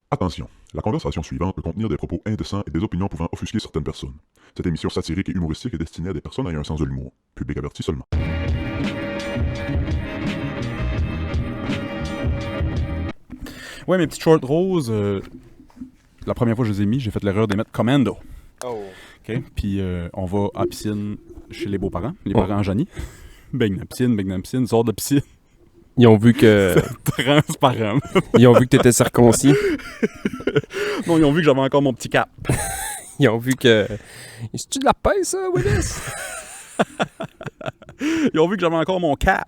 Attention, la conversation suivante peut contenir des propos indécents et des opinions pouvant offusquer certaines personnes. Cette émission satirique et humoristique est destinée à des personnes ayant un sens de l'humour. Public averti seulement. Ouais, mes petites short roses, la première fois que je les ai mis, j'ai fait l'erreur de les mettre commando. Oh. OK? Puis on va à la piscine chez les beaux-parents, les parents Janie. Baigne dans la piscine, sort de la piscine. Ils ont vu que Transparent. ils ont vu que t'étais circoncis. Non, ils ont vu que j'avais encore mon petit cap. Ils ont vu que c'est-tu de la paix ça, Willis? Ils ont vu que j'avais encore mon cap.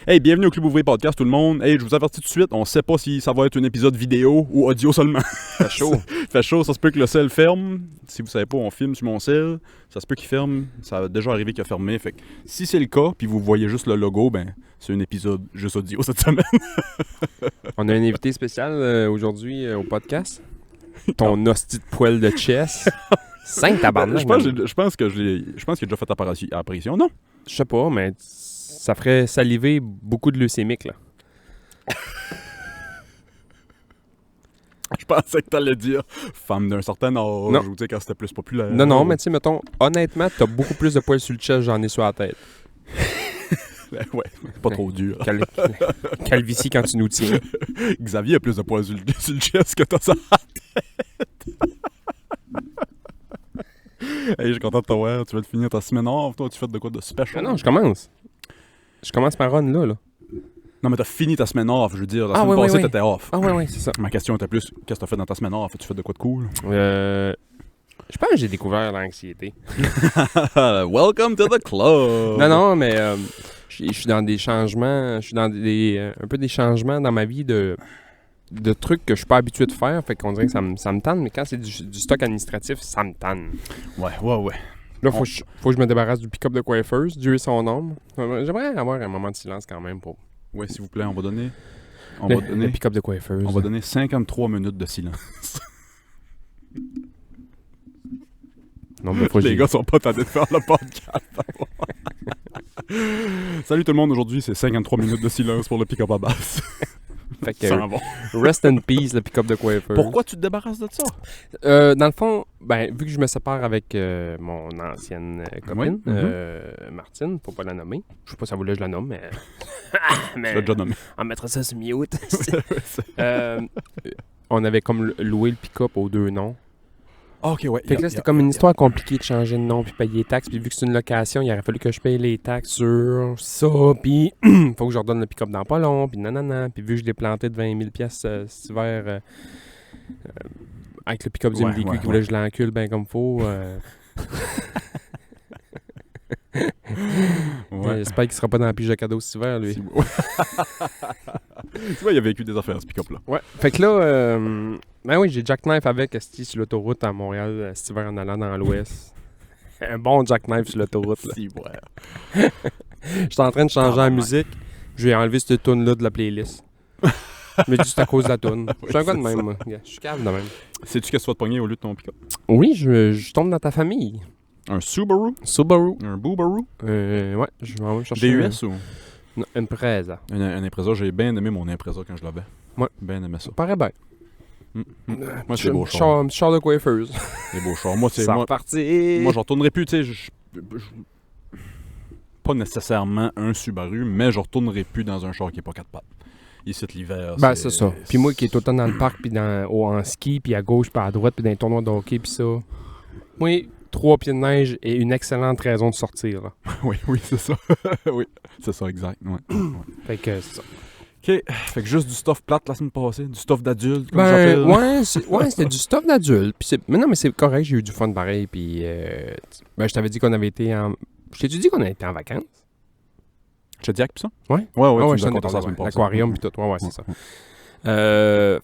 Hey, bienvenue au Club Ouvrier Podcast, tout le monde. Hey, je vous avertis tout de suite, on sait pas si ça va être un épisode vidéo ou audio seulement. Fait chaud. Fait chaud, ça se peut que le sel ferme. Si vous savez pas, on filme sur mon sel. Ça se peut qu'il ferme. Ça a déjà arrivé qu'il a fermé. Fait que si c'est le cas, puis vous voyez juste le logo, ben c'est un épisode juste audio cette semaine. On a un invité spécial aujourd'hui au podcast. Ton hostie de poêle de chess. 5 tabarnak. Je pense qu'il a déjà fait apparition, non? Je sais pas, mais ça ferait saliver beaucoup de leucémiques, là. Je pensais que t'allais dire femme d'un certain âge, Non. ou tu sais, quand c'était plus populaire. Non, mais tu sais, mettons, honnêtement, t'as beaucoup plus de poils sur le chest, j'en ai sur la tête. Ouais, c'est pas trop dur. Calvitie quand tu nous tiens. Xavier a plus de poils sur le chest que t'as sur la tête. Hey, je suis content de te voir. Tu vas te finir ta semaine off, toi, tu fais de quoi de special? Non, je commence. Je commence ma run là. Non, mais t'as fini ta semaine off, je veux dire. La Ah, semaine oui, passée, oui. t'étais off. Ah ouais, c'est ça. Ma question était plus, qu'est-ce que t'as fait dans ta semaine off? Tu fais de quoi de cool? Je pense que j'ai découvert l'anxiété. Welcome to the club! Non, mais je suis dans des changements. Je suis dans un peu des changements dans ma vie de trucs que je suis pas habitué de faire. Fait qu'on dirait que ça me tanne, mais quand c'est du stock administratif, ça me tanne. Ouais. Là, faut que je me débarrasse du pick-up de coiffeuse, Dieu et son nom. J'aimerais avoir un moment de silence quand même pour. Ouais, s'il vous plaît, on va donner Le pick-up de coiffeuse. on va donner 53 minutes de silence. Non, mais faut que Les j'y- gars sont pas tardés de faire le podcast. Salut tout le monde, aujourd'hui c'est 53 minutes de silence pour le pick-up à basse. Fait que, Ça en va. rest in peace, le pick-up de coiffeuse. Pourquoi tu te débarrasses de ça? Dans le fond, vu que je me sépare avec mon ancienne copine, Oui, Martine, faut pas la nommer. Je sais pas si ça voulait que je la nomme, mais... Tu l'as déjà nommé. On mettra ça sur mute. On avait comme loué le pick-up aux deux noms. Ok, ouais. Fait que là, c'était comme une histoire compliquée de changer de nom puis payer les taxes. Puis vu que c'est une location, il aurait fallu que je paye les taxes sur ça. Puis faut que je redonne le pick-up dans pas long. Puis nanana. Puis vu que je l'ai planté de 20 000 pièces cet hiver avec le pick-up du Ouais, MDQ ouais, qui voulait que je l'encule bien comme faut. Ouais. J'espère qu'il sera pas dans la pige de cadeau cet hiver, lui. Tu vois, il a vécu des affaires, ce pick-up-là. Ouais. Fait que là, ben oui, j'ai jackknife avec esti sur l'autoroute à Montréal cet hiver en allant dans l'ouest. Un bon jackknife sur l'autoroute, là. Si, ouais. J'étais en train de changer la musique. Je vais enlever cette tune-là de la playlist. Mais juste à cause de la tune. Je suis un gars de même, moi. Je suis calme de même. Sais-tu qu'est-ce que tu vas te pogner au lieu de ton pick-up? Oui, je tombe dans ta famille. Un Subaru? Subaru. Un Boobaroo? Ouais, je vais chercher DUS ou? une Impreza. Un Impreza. J'ai bien aimé mon Impreza quand je l'avais. Ouais. Bien aimé ça. Ça paraît bien. Moi, c'est des beaux chars. Un petit char de coiffeuse. Des beaux chars. Moi, c'est Ça moi. repartit. Moi, je retournerai plus, tu sais, pas nécessairement un Subaru, mais je retournerai plus dans un char qui est pas 4 pattes. Ici, l'hiver, Ben, c'est ça. Puis moi qui est autant dans le parc, puis en ski, puis à gauche, puis à droite, puis dans les tournois de hockey, puis ça. Oui, 3 pieds de neige et une excellente raison de sortir, là. Oui, c'est ça. Oui, c'est ça, exact. Ouais. Fait que c'est ça. OK. Fait que juste du stuff plate la semaine passée, du stuff d'adulte, comme Ben, j'appelle. ouais, c'était du stuff d'adulte. Mais non, mais c'est correct, j'ai eu du fun pareil. Puis, je t'avais dit qu'on avait été en... Je t'ai dit qu'on avait été en vacances? Je te dis pis ça? Ouais. Ouais, Ah tu je nous as t'en ai conté ça la parlé, semaine ouais. passée. L'aquarium, puis tout. Ouais, c'est ça.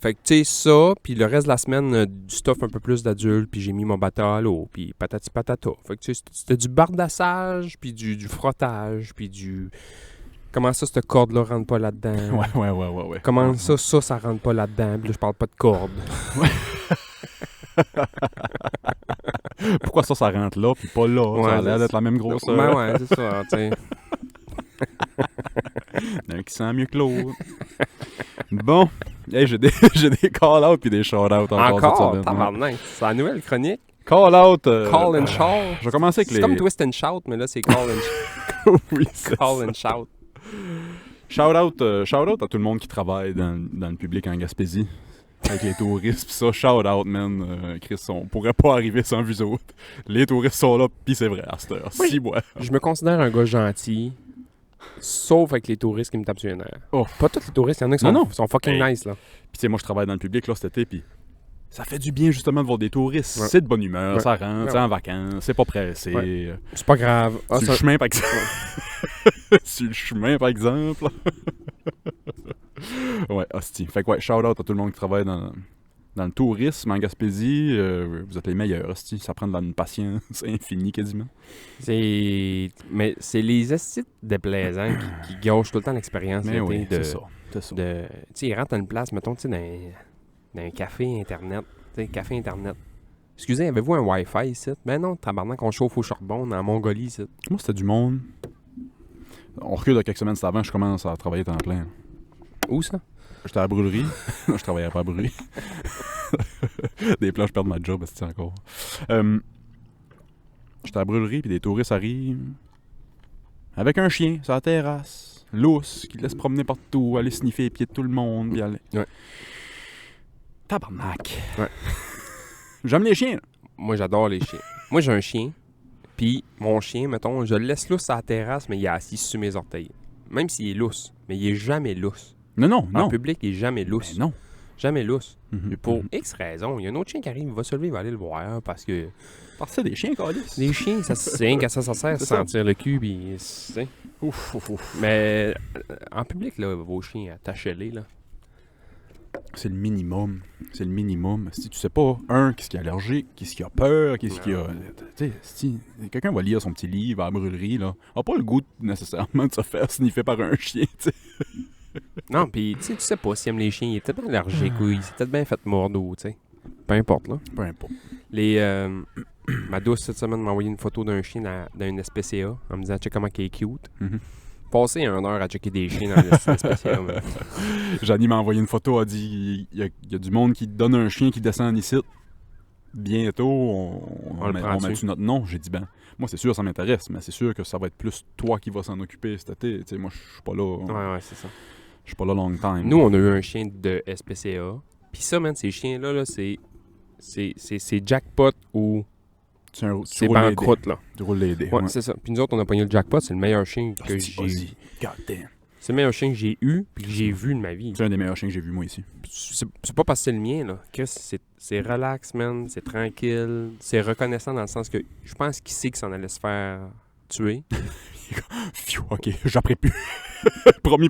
Fait que, tu sais, ça, puis le reste de la semaine, du stuff un peu plus d'adulte, puis j'ai mis mon bateau à l'eau, puis patati patata. Fait que, tu sais, c'était du bardassage, puis du frottage, puis du... Comment ça, cette corde-là rentre pas là-dedans? Ouais. Comment ça rentre pas là-dedans? Puis là, je parle pas de corde. Pourquoi ça rentre là, puis pas là? Ouais, ça a l'air c'est- d'être la même grosseur. Ben ouais, c'est ça, tu sais. Il y en a un qui sent mieux que l'autre. Bon, Hey, j'ai des call-outs puis des shout-outs encore cette Encore, semaine. Ouais. tabarnak. C'est la nouvelle chronique. Call-out. Call and shout. Je vais commencer avec C'est les... comme twist and shout, mais là, c'est call and, oui, c'est call and shout. Shout-out à tout le monde qui travaille dans le public en Gaspésie. Avec les touristes, pis ça, shout-out, man. Chris, on pourrait pas arriver sans vous autres. Les touristes sont là, pis c'est vrai, à cette heure. Oui. Si, ouais. Je me considère un gars gentil, sauf avec les touristes qui me tapent sur les nerfs. Oh. Pas tous les touristes, il y en a qui Non, sont, non. sont fucking Hey. nice, là. Pis tu sais, moi, je travaille dans le public, là, cet été, pis ça fait du bien, justement, de voir des touristes. Ouais. C'est de bonne humeur, Ouais. ça rentre, c'est en vacances, c'est pas pressé. Ouais. C'est pas grave. Ah, Sur ça- le chemin, par exemple. Sur le chemin, par exemple. Ouais, hostie. Fait que ouais, shout-out à tout le monde qui travaille dans le tourisme en Gaspésie. Vous êtes les meilleurs, hostie. Ça prend de une patience infinie, quasiment. Mais c'est les estis déplaisants qui gâchent tout le temps l'expérience. Mais là, oui, t'sais, c'est ça. C'est ça. Tu sais, ils rentrent dans une place, mettons, tu sais, dans un café Internet. Tu sais, café Internet. Excusez, avez-vous un Wi-Fi ici? Ben non, tabarnak, on chauffe au charbon en Mongolie ici. Moi, c'était du monde. On recule de quelques semaines avant, je commence à travailler temps plein. Où ça? J'étais à la brûlerie. Je travaillais pas à la brûlerie. Des plans, je perds ma job, c'est encore. J'étais à la brûlerie, puis des touristes arrivent avec un chien sur la terrasse, lousse, qui laisse promener partout, aller sniffer les pieds de tout le monde, puis aller... Ouais. Tabarnak. Ouais. J'aime les chiens. Moi, j'adore les chiens. Moi, j'ai un chien. Puis, mon chien, mettons, je le laisse lousse sur la terrasse, mais il est assis sur mes orteils. Même s'il est lousse. Mais il est jamais lousse. Non, non, En non. public, il est jamais lousse. Ben non. Jamais lousse. Mhm, Mais pour mhm. X raisons, il y a un autre chien qui arrive, il va se lever, il va aller le voir parce que Parce que c'est des chiens, câlisse. les chiens, ça c'est rien qu'à ça sert, C'est se ça. sentir le cul, puis c'est... Ouf, ouf, ouf. Mais en public, là, vos chiens, attachez-les, là. C'est le minimum. C'est le minimum. Si tu sais pas, qu'est-ce qui est allergique, qu'est-ce qui a peur, qu'est-ce qui a. Tu sais, si quelqu'un va lire son petit livre à la brûlerie, là, a pas le goût nécessairement de se faire sniffer par un chien, tu sais. Non, puis tu sais pas s'il aime les chiens, il est peut-être allergique ou il s'est peut-être bien fait mordre ou, tu sais. Peu importe, là. Peu importe. Ma douce, cette semaine, m'a envoyé une photo d'un chien dans une SPCA en me disant « Check comment il est cute Mhm. ». Passer 1 heure à checker des chiens dans une SPCA. Mais... Janie m'a envoyé une photo, a dit il y a du monde qui donne un chien qui descend ici. Bientôt, On le on prend-tu? met-tu notre nom? J'ai dit, ben, moi, c'est sûr, ça m'intéresse, mais c'est sûr que ça va être plus toi qui vas s'en occuper cet été. Tu sais, moi, je suis pas là. Ouais, c'est ça. Je suis pas là long time. Nous, on a eu un chien de SPCA. Puis ça, man, ces chiens-là, là, c'est jackpot ou tu c'est roules les dés. banqueroute, là. Tu roules les dés. Ouais, c'est ça. Puis nous autres, on a pogné le jackpot. C'est le meilleur chien que Hostie, j'ai eu. vas-y. God damn. C'est le meilleur chien que j'ai eu puis que j'ai vu de ma vie. C'est un des meilleurs chiens que j'ai vu, moi, ici. C'est pas parce que c'est le mien, là. Chris, c'est relax, man. C'est tranquille. C'est reconnaissant dans le sens que je pense qu'il sait qu'il s'en allait se faire tuer. Pfiou, ok, j'apprends plus. promis.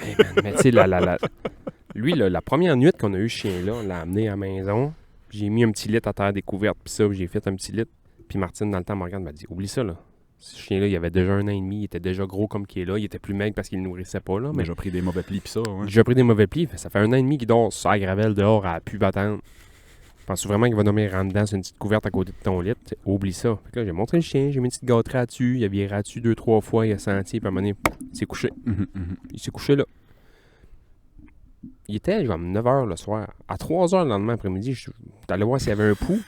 Hey, man, mais tu sais, lui, là, la première nuit qu'on a eu ce chien-là, on l'a amené à la maison. J'ai mis un petit lit à terre découverte, puis ça, j'ai fait un petit lit. Puis Martine, dans le temps, me regarde, m'a dit oublie ça, là. Ce chien-là, il avait déjà 1 an et demi, il était déjà gros comme qu'il est là. Il était plus maigre parce qu'il ne nourrissait pas, là. Mais Mais j'ai pris des mauvais plis pis ça, ouais. j'ai pris des mauvais plis. Ça fait 1 an et demi qu'il dort sur la gravelle dehors à pu attendre. Penses-tu vraiment qu'il va dormir en dedans sur une petite couverte à côté de ton lit? T'sais, oublie ça. Fait que là, j'ai montré le chien, j'ai mis une petite gâterie dessus. Il a viré dessus 2-3 fois, il a senti, puis à un moment donné, il s'est couché. Il s'est couché là. Il était genre 9h le soir. À 3h le lendemain après-midi, je suis allé voir s'il y avait un pouls.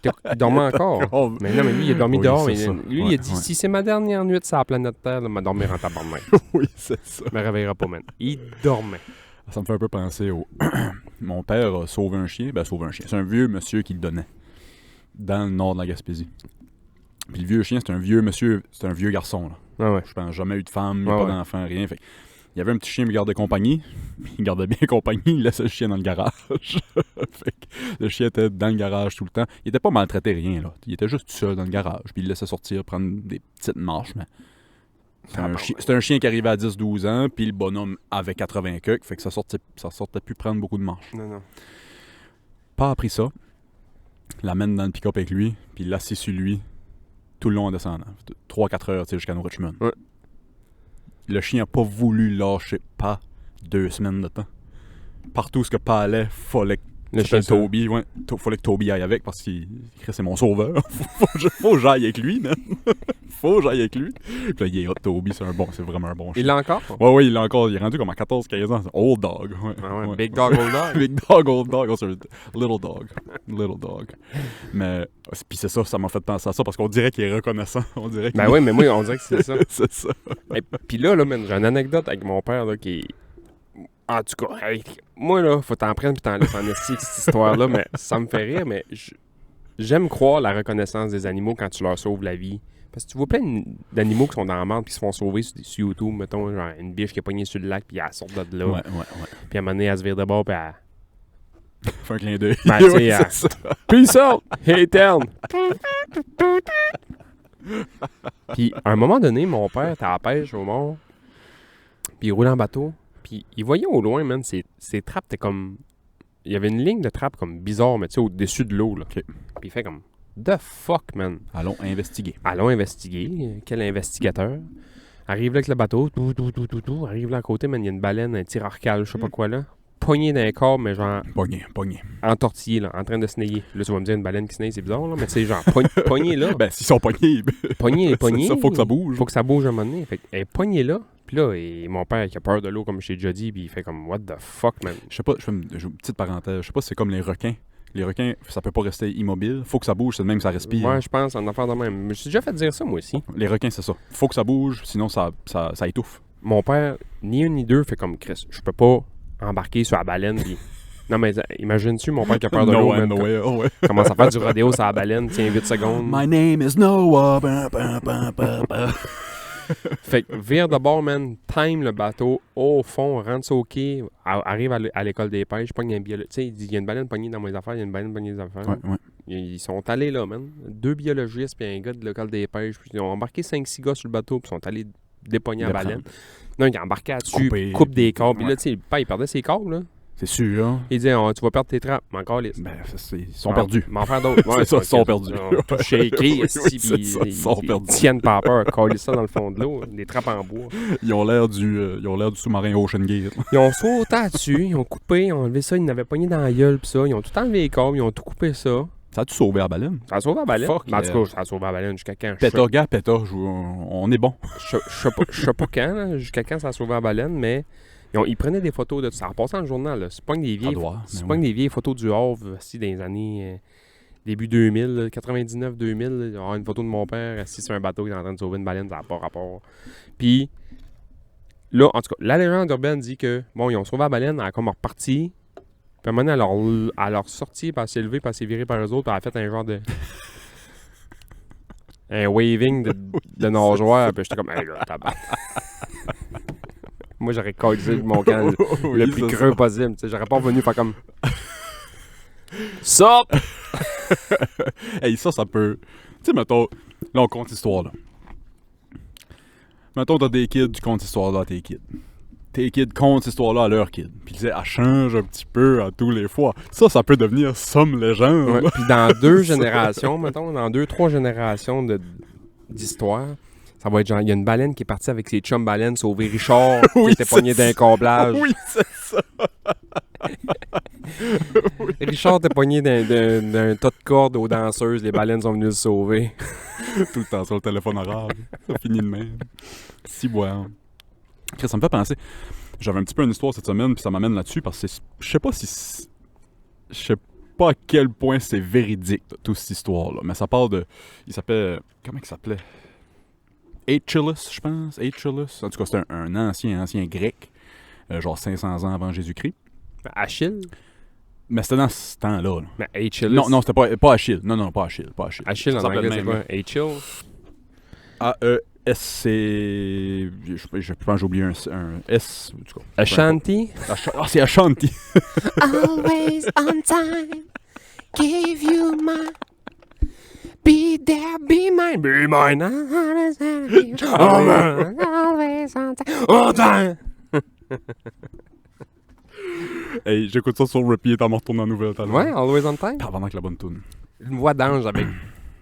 Il dormait encore. Oh, Mais non, mais lui, il a dormi oui, dehors. c'est Mais ça. lui, Ouais, il a dit ouais. si c'est ma dernière nuit sur la planète Terre, là, m'a dormir en tabarnak. oui, c'est ça. Je me réveillera pas, man. Il dormait. Ça me fait un peu penser au... Mon père a sauvé un chien. Ben, sauvé un chien. C'est un vieux monsieur qui le donnait. Dans le nord de la Gaspésie. Puis le vieux chien, c'est un vieux monsieur... C'est un vieux garçon, là. Ah ouais. Je pense jamais eu de femme, Ouais, pas ouais. d'enfant, rien. Fait que il y avait un petit chien qui me gardait compagnie. Il gardait bien compagnie, il laissait le chien dans le garage. Fait que le chien était dans le garage tout le temps. Il était pas maltraité, rien, là. Il était juste tout seul dans le garage. Puis il le laissait sortir, prendre des petites marches, mais... C'était un chien qui arrivait à 10-12 ans, puis le bonhomme avait 80 queues, fait que ça sortait plus prendre beaucoup de marches. Non. Pas appris ça. L'amène dans le pick-up avec lui, puis il l'assit sur lui tout le long en descendant. 3-4 heures, tu sais, jusqu'à New Richmond. Ouais. Le chien a pas voulu lâcher pas 2 semaines de temps. Partout où ce que pas allait, fallait Le Il s'appelle chien Toby, ouais. Fallait que Toby aille avec parce qu'il c'est mon sauveur. faut que j'aille avec lui, man. Faut que j'aille avec lui. Puis là, il est hot, Toby, c'est vraiment un bon chien. Il l'a encore? Ouais, il l'a encore. Il est rendu comme à 14-15 ans. C'est old dog. Ouais. Ah ouais, Ouais. Big dog, old dog. Big dog, old dog. Oh, c'est un little dog. Little dog. Mais, puis c'est ça m'a fait penser à ça parce qu'on dirait qu'il est reconnaissant. On dirait qu'il Ben oui, mais moi, on dirait que c'est ça. c'est ça. Et puis là, man, j'ai une anecdote avec mon père là, qui est... En tout cas, moi, là, faut t'en prendre puis t'en laisser en esti cette histoire-là, mais ça me fait rire, mais j'aime croire la reconnaissance des animaux quand tu leur sauves la vie. Parce que tu vois plein d'animaux qui sont dans la merde puis qui se font sauver sur YouTube, mettons, genre une biche qui est pognée sur le lac puis elle sort de là. Ouais. Puis à un moment donné, elle se vire de bord puis elle... Fais un clin d'œil. Ben, tu sais, Ouais, c'est ça. Peace out! Hey, town! Puis, à un moment donné, mon père était à la pêche au mort. Puis, il roulait en bateau. Puis, il voyait au loin, man, ces trappes étaient comme... Il y avait une ligne de trappe comme bizarre, mais tu sais, au-dessus de l'eau, là. OK. Puis, il fait comme... The fuck, man? Allons investiguer. Allons investiguer. Quel investigateur? Arrive là avec le bateau. Tout. Arrive là à côté, man, il y a une baleine, un tirarcal, je sais pas quoi, là. Poignée dans un corps, mais genre... Pogné. entortillé, là, en train de se nailler. Là, tu vas me dire une baleine qui se naille, c'est bizarre, là, mais tu sais, genre, poignée là. Ben, s'ils sont pognés, Poignée. ça, faut que ça bouge. Faut que ça bouge à un moment donné. Fait elle est poignée là. Puis là, et mon père qui a peur de l'eau, comme je t'ai déjà dit, puis il fait comme, what the fuck, man. Je sais pas, je fais une petite parenthèse. Je sais pas si c'est comme les requins. Les requins, ça peut pas rester immobile. Faut que ça bouge, c'est de même que ça respire. Ouais, je pense, en affaire de même. Je me suis déjà fait dire ça, moi aussi. Les requins, c'est ça. Faut que ça bouge, sinon ça étouffe. Mon père, ni un ni deux, fait comme, Chris, je peux pas embarquer sur la baleine, puis... Non, mais imagine-tu mon père qui a peur de l'eau, man, ouais. commence à faire du rodéo sur la baleine, tiens, 8 secondes. My name is Noah. Fait que vire de bord, man, time le bateau, au fond, rentre ça au quai, arrive à l'école des pêches, pogne un biologiste. Tu sais, il dit, il y a une baleine pognée dans mes affaires, il y a une baleine pognée dans les affaires. Ouais. Ils sont allés là, man. 2 biologistes puis un gars de l'école des pêches. Puis ils ont embarqué 5-6 gars sur le bateau puis ils sont allés dépogner la baleine. Non, il a embarqué là-dessus, coupe des corps. Puis là, tu sais, le père, il perdait ses corps, là. C'est sûr. Il disait, tu vas perdre tes trappes. Mais encore, les... Ben, ils sont perdus. M'en faire d'autres. C'est ça, ils sont perdus. Tout shaké, Oui, c'est ça, ils sont perdus. Ils tiennent pas peur. Coller ça dans le fond de l'eau. Des trappes en bois. Ils ont l'air du sous-marin Ocean Gate. Ils ont sauté dessus, ils ont coupé, ils ont enlevé ça, ils n'avaient pogné dans la gueule pis ça. Ils ont tout enlevé les corps, ils ont tout coupé ça. Ça a-tu sauvé la baleine? Ça a sauvé la baleine. Fuck, En tout cas, ça a sauvé la baleine jusqu'à quand? Péta, on est bon. Je sais pas quand, là, jusqu'à quand ça a sauvé la baleine, mais ils prenaient des photos de ça. En passant dans le journal, là. C'est pas que des vieilles, des vieilles photos du Havre, assis dans les années début 2000, 99-2000. Il y a une photo de mon père assis sur un bateau qui est en train de sauver une baleine, ça n'a pas rapport. Puis là, en tout cas, la légende urbaine dit que, bon, ils ont sauvé la baleine, elle a comme reparti. Puis à un moment donné, elle leur sortie, puis elle s'est levée, puis elle s'est virée par eux autres, puis elle a fait un genre de... un waving de nageoire, puis j'étais comme, hey là, tabac. Moi, j'aurais collé mon camp le plus creux possible, tu sais, j'aurais pas venu faire comme... Sup! Hey, ça peut... Tu sais, mettons... Là, on compte l'histoire, là. Mettons, t'as des kids, tu comptes l'histoire-là à tes kids. Tes kids comptent cette histoire-là à leurs kids. Puis elle change un petit peu à tous les fois. Ça peut devenir somme légende. Ouais, puis dans 2 générations, mettons, dans 2-3 générations d'histoire, ça va être genre, il y a une baleine qui est partie avec ses chums baleines sauver Richard, qui était pogné d'un câblage. Oui, c'est ça. Richard était pogné d'un tas de cordes aux danseuses, les baleines sont venues le sauver. Tout le temps sur le téléphone arabe. Ça finit de même. Si boire. Ça me fait penser. J'avais un petit peu une histoire cette semaine, puis ça m'amène là-dessus, parce que je sais pas à quel point c'est véridique, toute cette histoire-là. Mais ça parle de... Il s'appelle... Comment il s'appelait? Aeschylus, je pense. Aeschylus. En tout cas, c'était un ancien grec. Genre 500 ans avant Jésus-Christ. Achille? Mais c'était dans ce temps-là. Là. Mais Aeschylus? Non, c'était pas Achille. Non, pas Achille. Achille, en anglais, c'est quoi? Aeschylus? A-E-S-C... Je pense que j'ai oublié un S. En tout cas. Ashanti? C'est Ashanti. Always on time. Give you my. Be there, be mine. Be mine. Always on time. Oh, time! Hey, j'écoute ça sur repeat en me retournant en nouvelle talent. Ouais, Always on time. Pendant que la bonne tune. Une voix d'ange avec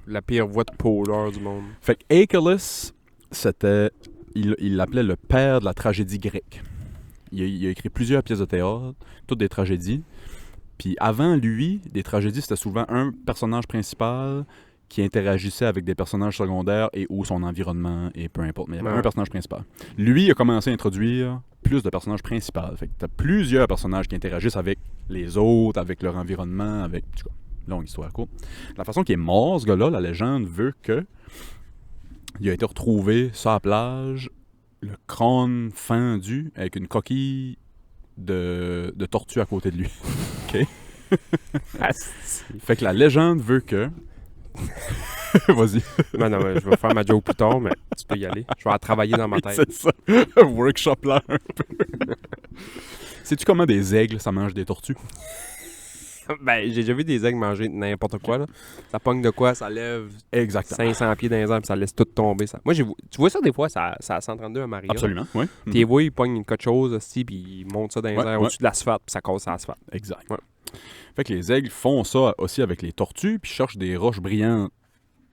la pire voix de pôleur du monde. Fait que Aeschylus, c'était... Il l'appelait le père de la tragédie grecque. Il a écrit plusieurs pièces de théâtre, toutes des tragédies. Puis avant lui, des tragédies, c'était souvent un personnage principal qui interagissait avec des personnages secondaires et ou son environnement, et peu importe. Mais il y avait un personnage principal. Lui, il a commencé à introduire plus de personnages principaux. Fait que t'as plusieurs personnages qui interagissent avec les autres, avec leur environnement, avec... En tout cas, longue histoire courte. La façon qu'il est mort, ce gars-là, la légende veut que il a été retrouvé sur la plage, le crâne fendu, avec une coquille de tortue à côté de lui. OK? Fait que la légende veut que... Vas-y. Non, je vais faire ma joke plus tard, mais tu peux y aller. Je vais la travailler dans ma tête. C'est ça. Workshop là un peu. Sais-tu comment des aigles, ça mange des tortues? Ben, j'ai déjà vu des aigles manger n'importe quoi, là. Ça pogne de quoi, ça lève Exactement. 500 pieds dans les airs, puis ça laisse tout tomber. Ça. Moi, tu vois ça des fois, ça à 132 à Maria. Absolument, oui. Puis ils voient, ils pognent quelque chose aussi, puis ils montent ça dans les airs au-dessus de l'asphalte, puis ça casse l'asphalte. Exact. Ouais. Fait que les aigles font ça aussi avec les tortues, puis cherchent des roches brillantes.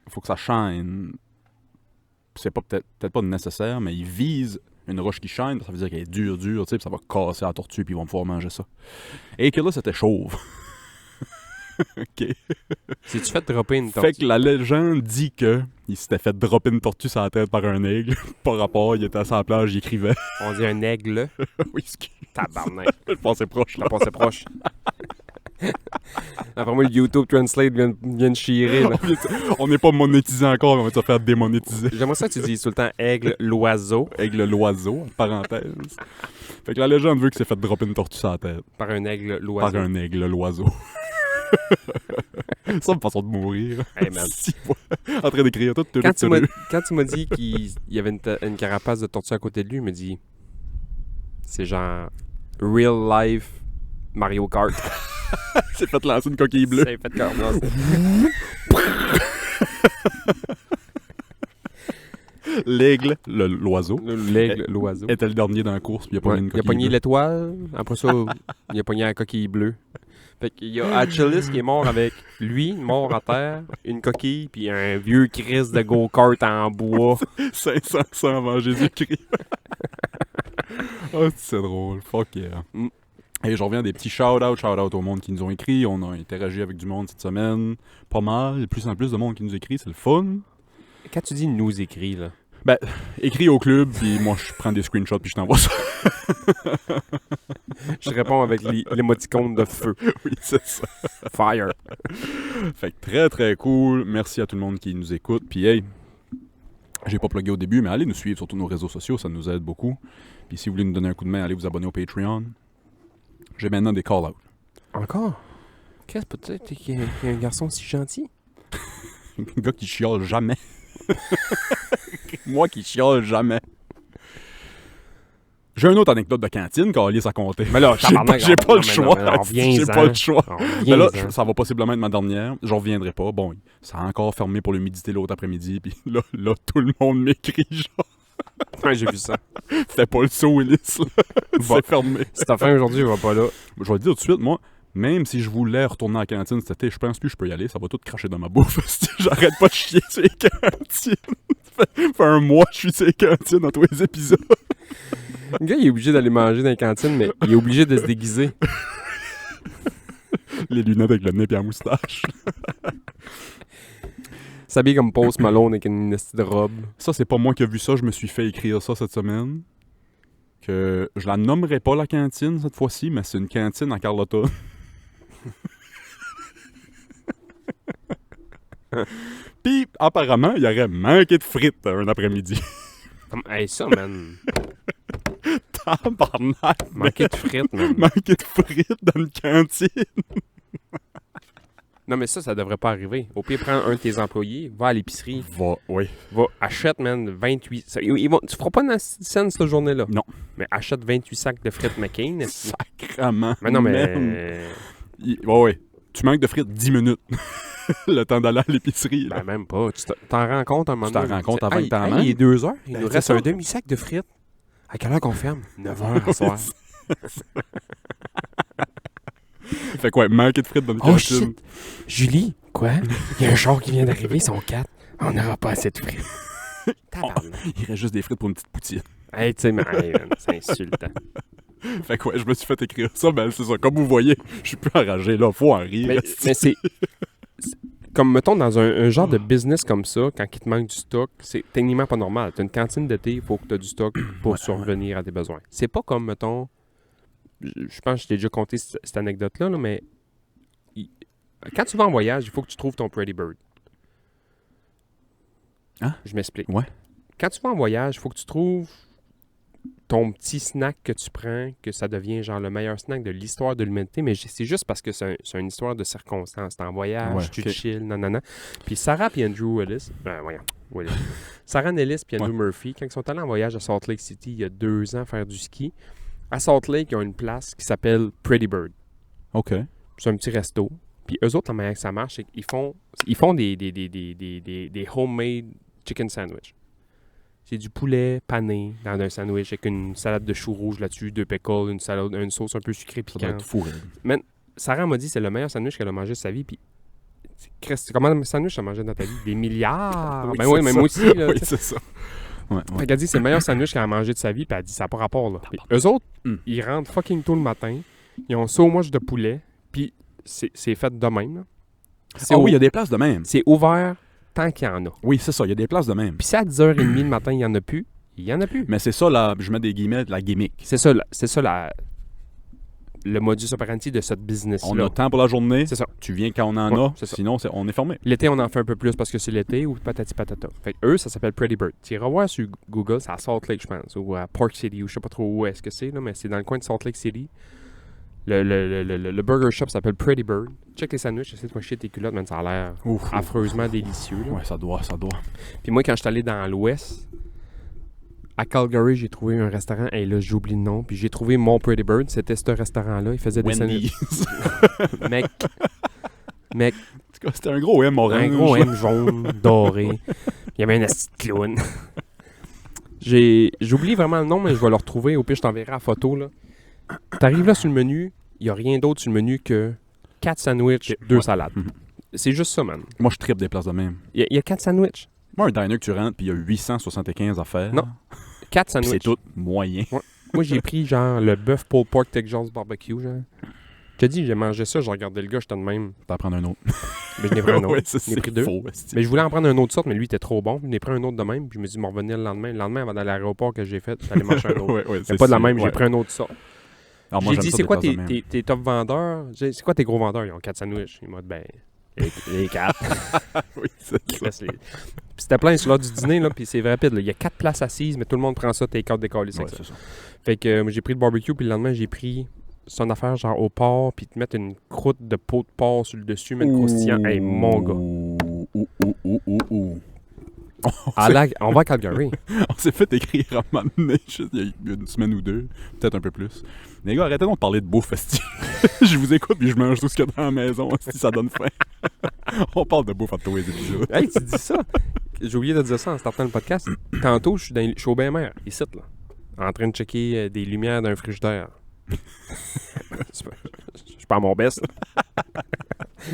Il faut que ça shine. C'est pas peut-être pas nécessaire, mais ils visent une roche qui shine, ça veut dire qu'elle est dure, tu sais, puis ça va casser la tortue, puis ils vont pouvoir manger ça. Et que là, c'était chauve. OK. Si tu fais dropper une tortue. Fait que la légende dit que il s'était fait dropper une tortue sur la tête par un aigle. Par rapport, il était à sa plage, il écrivait. On dit un aigle. Oui, excuse. Tabarnak. Je pensais proche, là. La pensée proche. Après moi, le YouTube Translate vient de chier. Là. On n'est pas monétisé encore, mais on va se faire démonétiser. J'aimerais ça que tu dises tout le temps aigle, l'oiseau. Aigle l'oiseau, entre parenthèses. Fait que la légende veut que c'est fait dropper une tortue sur la tête. Par un aigle, l'oiseau. Par un aigle l'oiseau. Ça, c'est une façon de mourir. Hey, man. En train d'écrire tout. Quand tu m'as dit qu'il y avait une carapace de tortue à côté de lui, il me dit c'est genre real life Mario Kart. C'est fait lancer une coquille bleue. C'est fait comme ça. L'aigle, l'oiseau, L'aigle, l'oiseau. était le dernier dans la course, puis il a pogné Ouais, une il a coquille pogné bleue. l'étoile. Après ça, il a pogné la coquille bleue. Fait qu'il y a Achilles qui est mort avec lui, mort à terre, une coquille, puis un vieux Chris de go-kart en bois. 500 ans avant Jésus-Christ. Oh, c'est drôle. Fuck yeah. Et je reviens des petits shout-out au monde qui nous ont écrit. On a interagi avec du monde cette semaine. Pas mal. De plus en plus de monde qui nous écrit. C'est le fun. Quand tu dis nous écrit, là. Ben, écris au club, puis moi, je prends des screenshots, puis je t'envoie ça. Je réponds avec l'émoticône de feu. Oui, c'est ça. Fire. Fait que très, très cool. Merci à tout le monde qui nous écoute. Puis, hey, j'ai pas plugué au début, mais allez nous suivre sur tous nos réseaux sociaux. Ça nous aide beaucoup. Puis, si vous voulez nous donner un coup de main, allez vous abonner au Patreon. J'ai maintenant des call-outs. Encore? Qu'est-ce peut-être qu'il y a un garçon si gentil? Un gars qui chiale jamais. Moi qui chiale jamais. J'ai une autre anecdote de cantine qu'Alice a compter. Mais là, j'ai pas le choix. J'ai pas le choix. Mais là, ça va possiblement être ma dernière. J'en reviendrai pas. Bon, ça a encore fermé pour le midi l'autre après-midi. Puis là, tout le monde m'écrit genre. Ouais, j'ai vu ça. C'était pas le saut, Willis. C'est fermé. Si t'as faim aujourd'hui, il va pas là. Je vais te dire tout de suite, moi, même si je voulais retourner à la cantine cet été, je pense plus que je peux y aller. Ça va tout cracher dans ma bouffe. J'arrête pas de chier sur les cantines. Ça fait un mois que je suis sur les cantines dans tous les épisodes. Le gars, il est obligé d'aller manger dans les cantines, mais il est obligé de se déguiser. Les lunettes avec le nez et la moustache. S'habille comme Post Malone avec une de robe. Ça, c'est pas moi qui ai vu ça. Je me suis fait écrire ça cette semaine. Que je la nommerai pas la cantine cette fois-ci, mais c'est une cantine à Carlotta. Puis, apparemment, il y aurait manqué de frites un après-midi. Hey, ça, man. Tabarnak! Manquer de frites, man. Manqué de frites dans une cantine. Non, mais ça devrait pas arriver. Au pire, prends un de tes employés, va à l'épicerie, Oui. achète, man, 28... tu feras pas une scène cette journée-là. Non. Mais achète 28 sacs de frites McCain. Sacrement. Mais non, mais... Ouais. Tu manques de frites 10 minutes. Le temps d'aller à l'épicerie. Ben, même pas. Tu t'en rends compte un moment Tu t'en donné. rends compte avant que t'en Il manges. est 2 heures. Il Ben, nous c'est reste ça. un demi-sac de frites. À quelle heure qu'on ferme? 9 heures ce soir. Fait quoi, manquer de frites dans une Oh cantine. shit! Julie, quoi? Il y a un char qui vient d'arriver, ils sont 4. On n'aura pas assez de frites. Tabarnak. Il reste juste des frites pour une petite poutine. Hey, tu sais, mais hey, man, c'est insultant. Fait que ouais, je me suis fait écrire ça, ben c'est ça. Comme vous voyez, je suis plus enragé, là. Faut en rire. Mais c'est comme, mettons, dans un genre de business comme ça, quand il te manque du stock, c'est techniquement pas normal. Tu as une cantine d'été, il faut que tu aies du stock pour survenir à tes besoins. C'est pas comme, mettons, je pense que je t'ai déjà conté cette anecdote-là, là, mais quand tu vas en voyage, il faut que tu trouves ton Pretty Bird. Hein? Je m'explique. Ouais. Quand tu vas en voyage, il faut que tu trouves ton petit snack que tu prends, que ça devient genre le meilleur snack de l'histoire de l'humanité, mais c'est juste parce que c'est une histoire de circonstances. T'es en voyage, Ouais, tu ok. chill, nanana. Puis Sarah et Andrew Ellis, Sarah Ellis et Andrew Murphy, quand ils sont allés en voyage à Salt Lake City il y a 2 ans faire du ski, à Salt Lake, ils ont une place qui s'appelle Pretty Bird. OK. C'est un petit resto. Puis eux autres, la manière que ça marche, c'est qu'ils font des homemade chicken sandwich. C'est du poulet pané dans un sandwich avec une salade de choux rouges là-dessus, 2 pickles, une sauce un peu sucrée Ça doit être piquante. fourré. Sarah m'a dit que c'est le meilleur sandwich qu'elle a mangé de sa vie. Puis, comment un sandwich tu as mangé dans ta vie? Des milliards! Oui, Ben c'est oui, mais ça. moi aussi. Là, Oui, tu sais. c'est ça. Ouais, Fait qu'elle dit que c'est le meilleur sandwich qu'elle a mangé de sa vie. Puis elle dit ça n'a pas rapport. Là. Puis eux autres, ils rentrent fucking tôt le matin. Ils ont ça au moche de poulet. Puis c'est fait de même. Là. Ah oui, il y a des places de même. C'est ouvert tant qu'il y en a. Oui, c'est ça, il y a des places de même. Puis si à 10h30 le matin, il n'y en a plus, il n'y en a plus. Mais c'est ça, là, je mets des guillemets, la gimmick. C'est ça le modus operandi de cette business-là. On a le temps pour la journée. C'est ça. Tu viens quand on en Ouais, a. c'est ça. Sinon, on est fermé. L'été, on en fait un peu plus parce que c'est l'été ou patati patata. Fait que eux, ça s'appelle Pretty Bird. Tu iras voir sur Google, c'est à Salt Lake, je pense, ou à Park City, ou je sais pas trop où est-ce que c'est, là, mais c'est dans le coin de Salt Lake City. Le burger shop s'appelle Pretty Bird. Check les sandwichs, essaie de pas chier tes culottes, man, ça a l'air affreusement délicieux. Là. Ouais, ça doit. Puis moi, quand je suis allé dans l'Ouest, à Calgary, j'ai trouvé un restaurant, et là, j'oublie le nom, puis j'ai trouvé mon Pretty Bird, c'était ce restaurant-là, il faisait des sandwichs. Wendy's. Mec, C'était un gros M orange. un gros M jaune, doré. Il y avait un asti de clown. J'oublie vraiment le nom, mais je vais le retrouver. Au pire, je t'enverrai la photo. Là. T'arrives là sur le menu, il n'y a rien d'autre sur le menu que 4 sandwichs, 2 salades. Mhm. C'est juste ça, man. Moi, je tripe des places de même. Il y a 4 sandwichs. Moi, un diner que tu rentres, puis il y a 875 à faire. Non. 4 Puis sandwichs. c'est tout moyen. Moi, j'ai pris genre le bœuf pulled pork Texas barbecue. Genre. Je te dis, j'ai mangé ça, je regardais le gars, j'étais de même. T'en prends un autre. Mais je n'ai pris un autre. Ouais, J'en ai pris 2. faux, Mais je voulais en prendre un autre sorte, mais lui était trop bon. Je n'ai pris un autre de même, puis je me suis dit, m'en revenir le lendemain. Le lendemain, avant d'aller à l'aéroport que j'ai fait, j'allais manger un autre. ouais, C'est pas de la même, j'ai pris un autre sorte. Alors, moi, J'ai j'aime dit, ça, c'est des quoi places de même. tes top vendeurs? C'est quoi tes gros vendeurs? Ils ont 4 sandwichs. Ils m'ont dit, ben, les 4. Oui, c'est ça. Puis c'était plein sur l'heure du dîner, là, puis c'est rapide. Là. Il y a 4 places assises, mais tout le monde prend ça, tes 4 décalés. Ouais, c'est ça. Fait que j'ai pris le barbecue, puis le lendemain, j'ai pris son affaire genre au porc, puis te mettre une croûte de peau de porc sur le dessus, mettre croustillant. Hey, mon gars. On va à Calgary. On s'est fait écrire à un moment donné, juste il y a une semaine ou deux, peut-être un peu plus. Les gars, arrêtez donc de parler de bouffe, esti. Je vous écoute puis je mange tout ce qu'il y a dans la maison, si ça donne faim. On parle de bouffe à tous les épisodes. Hey, tu dis ça? J'ai oublié de dire ça en startant le podcast. Tantôt, je suis au BMR, ici, là, en train de checker des lumières d'un frigidaire. Je suis pas à mon best.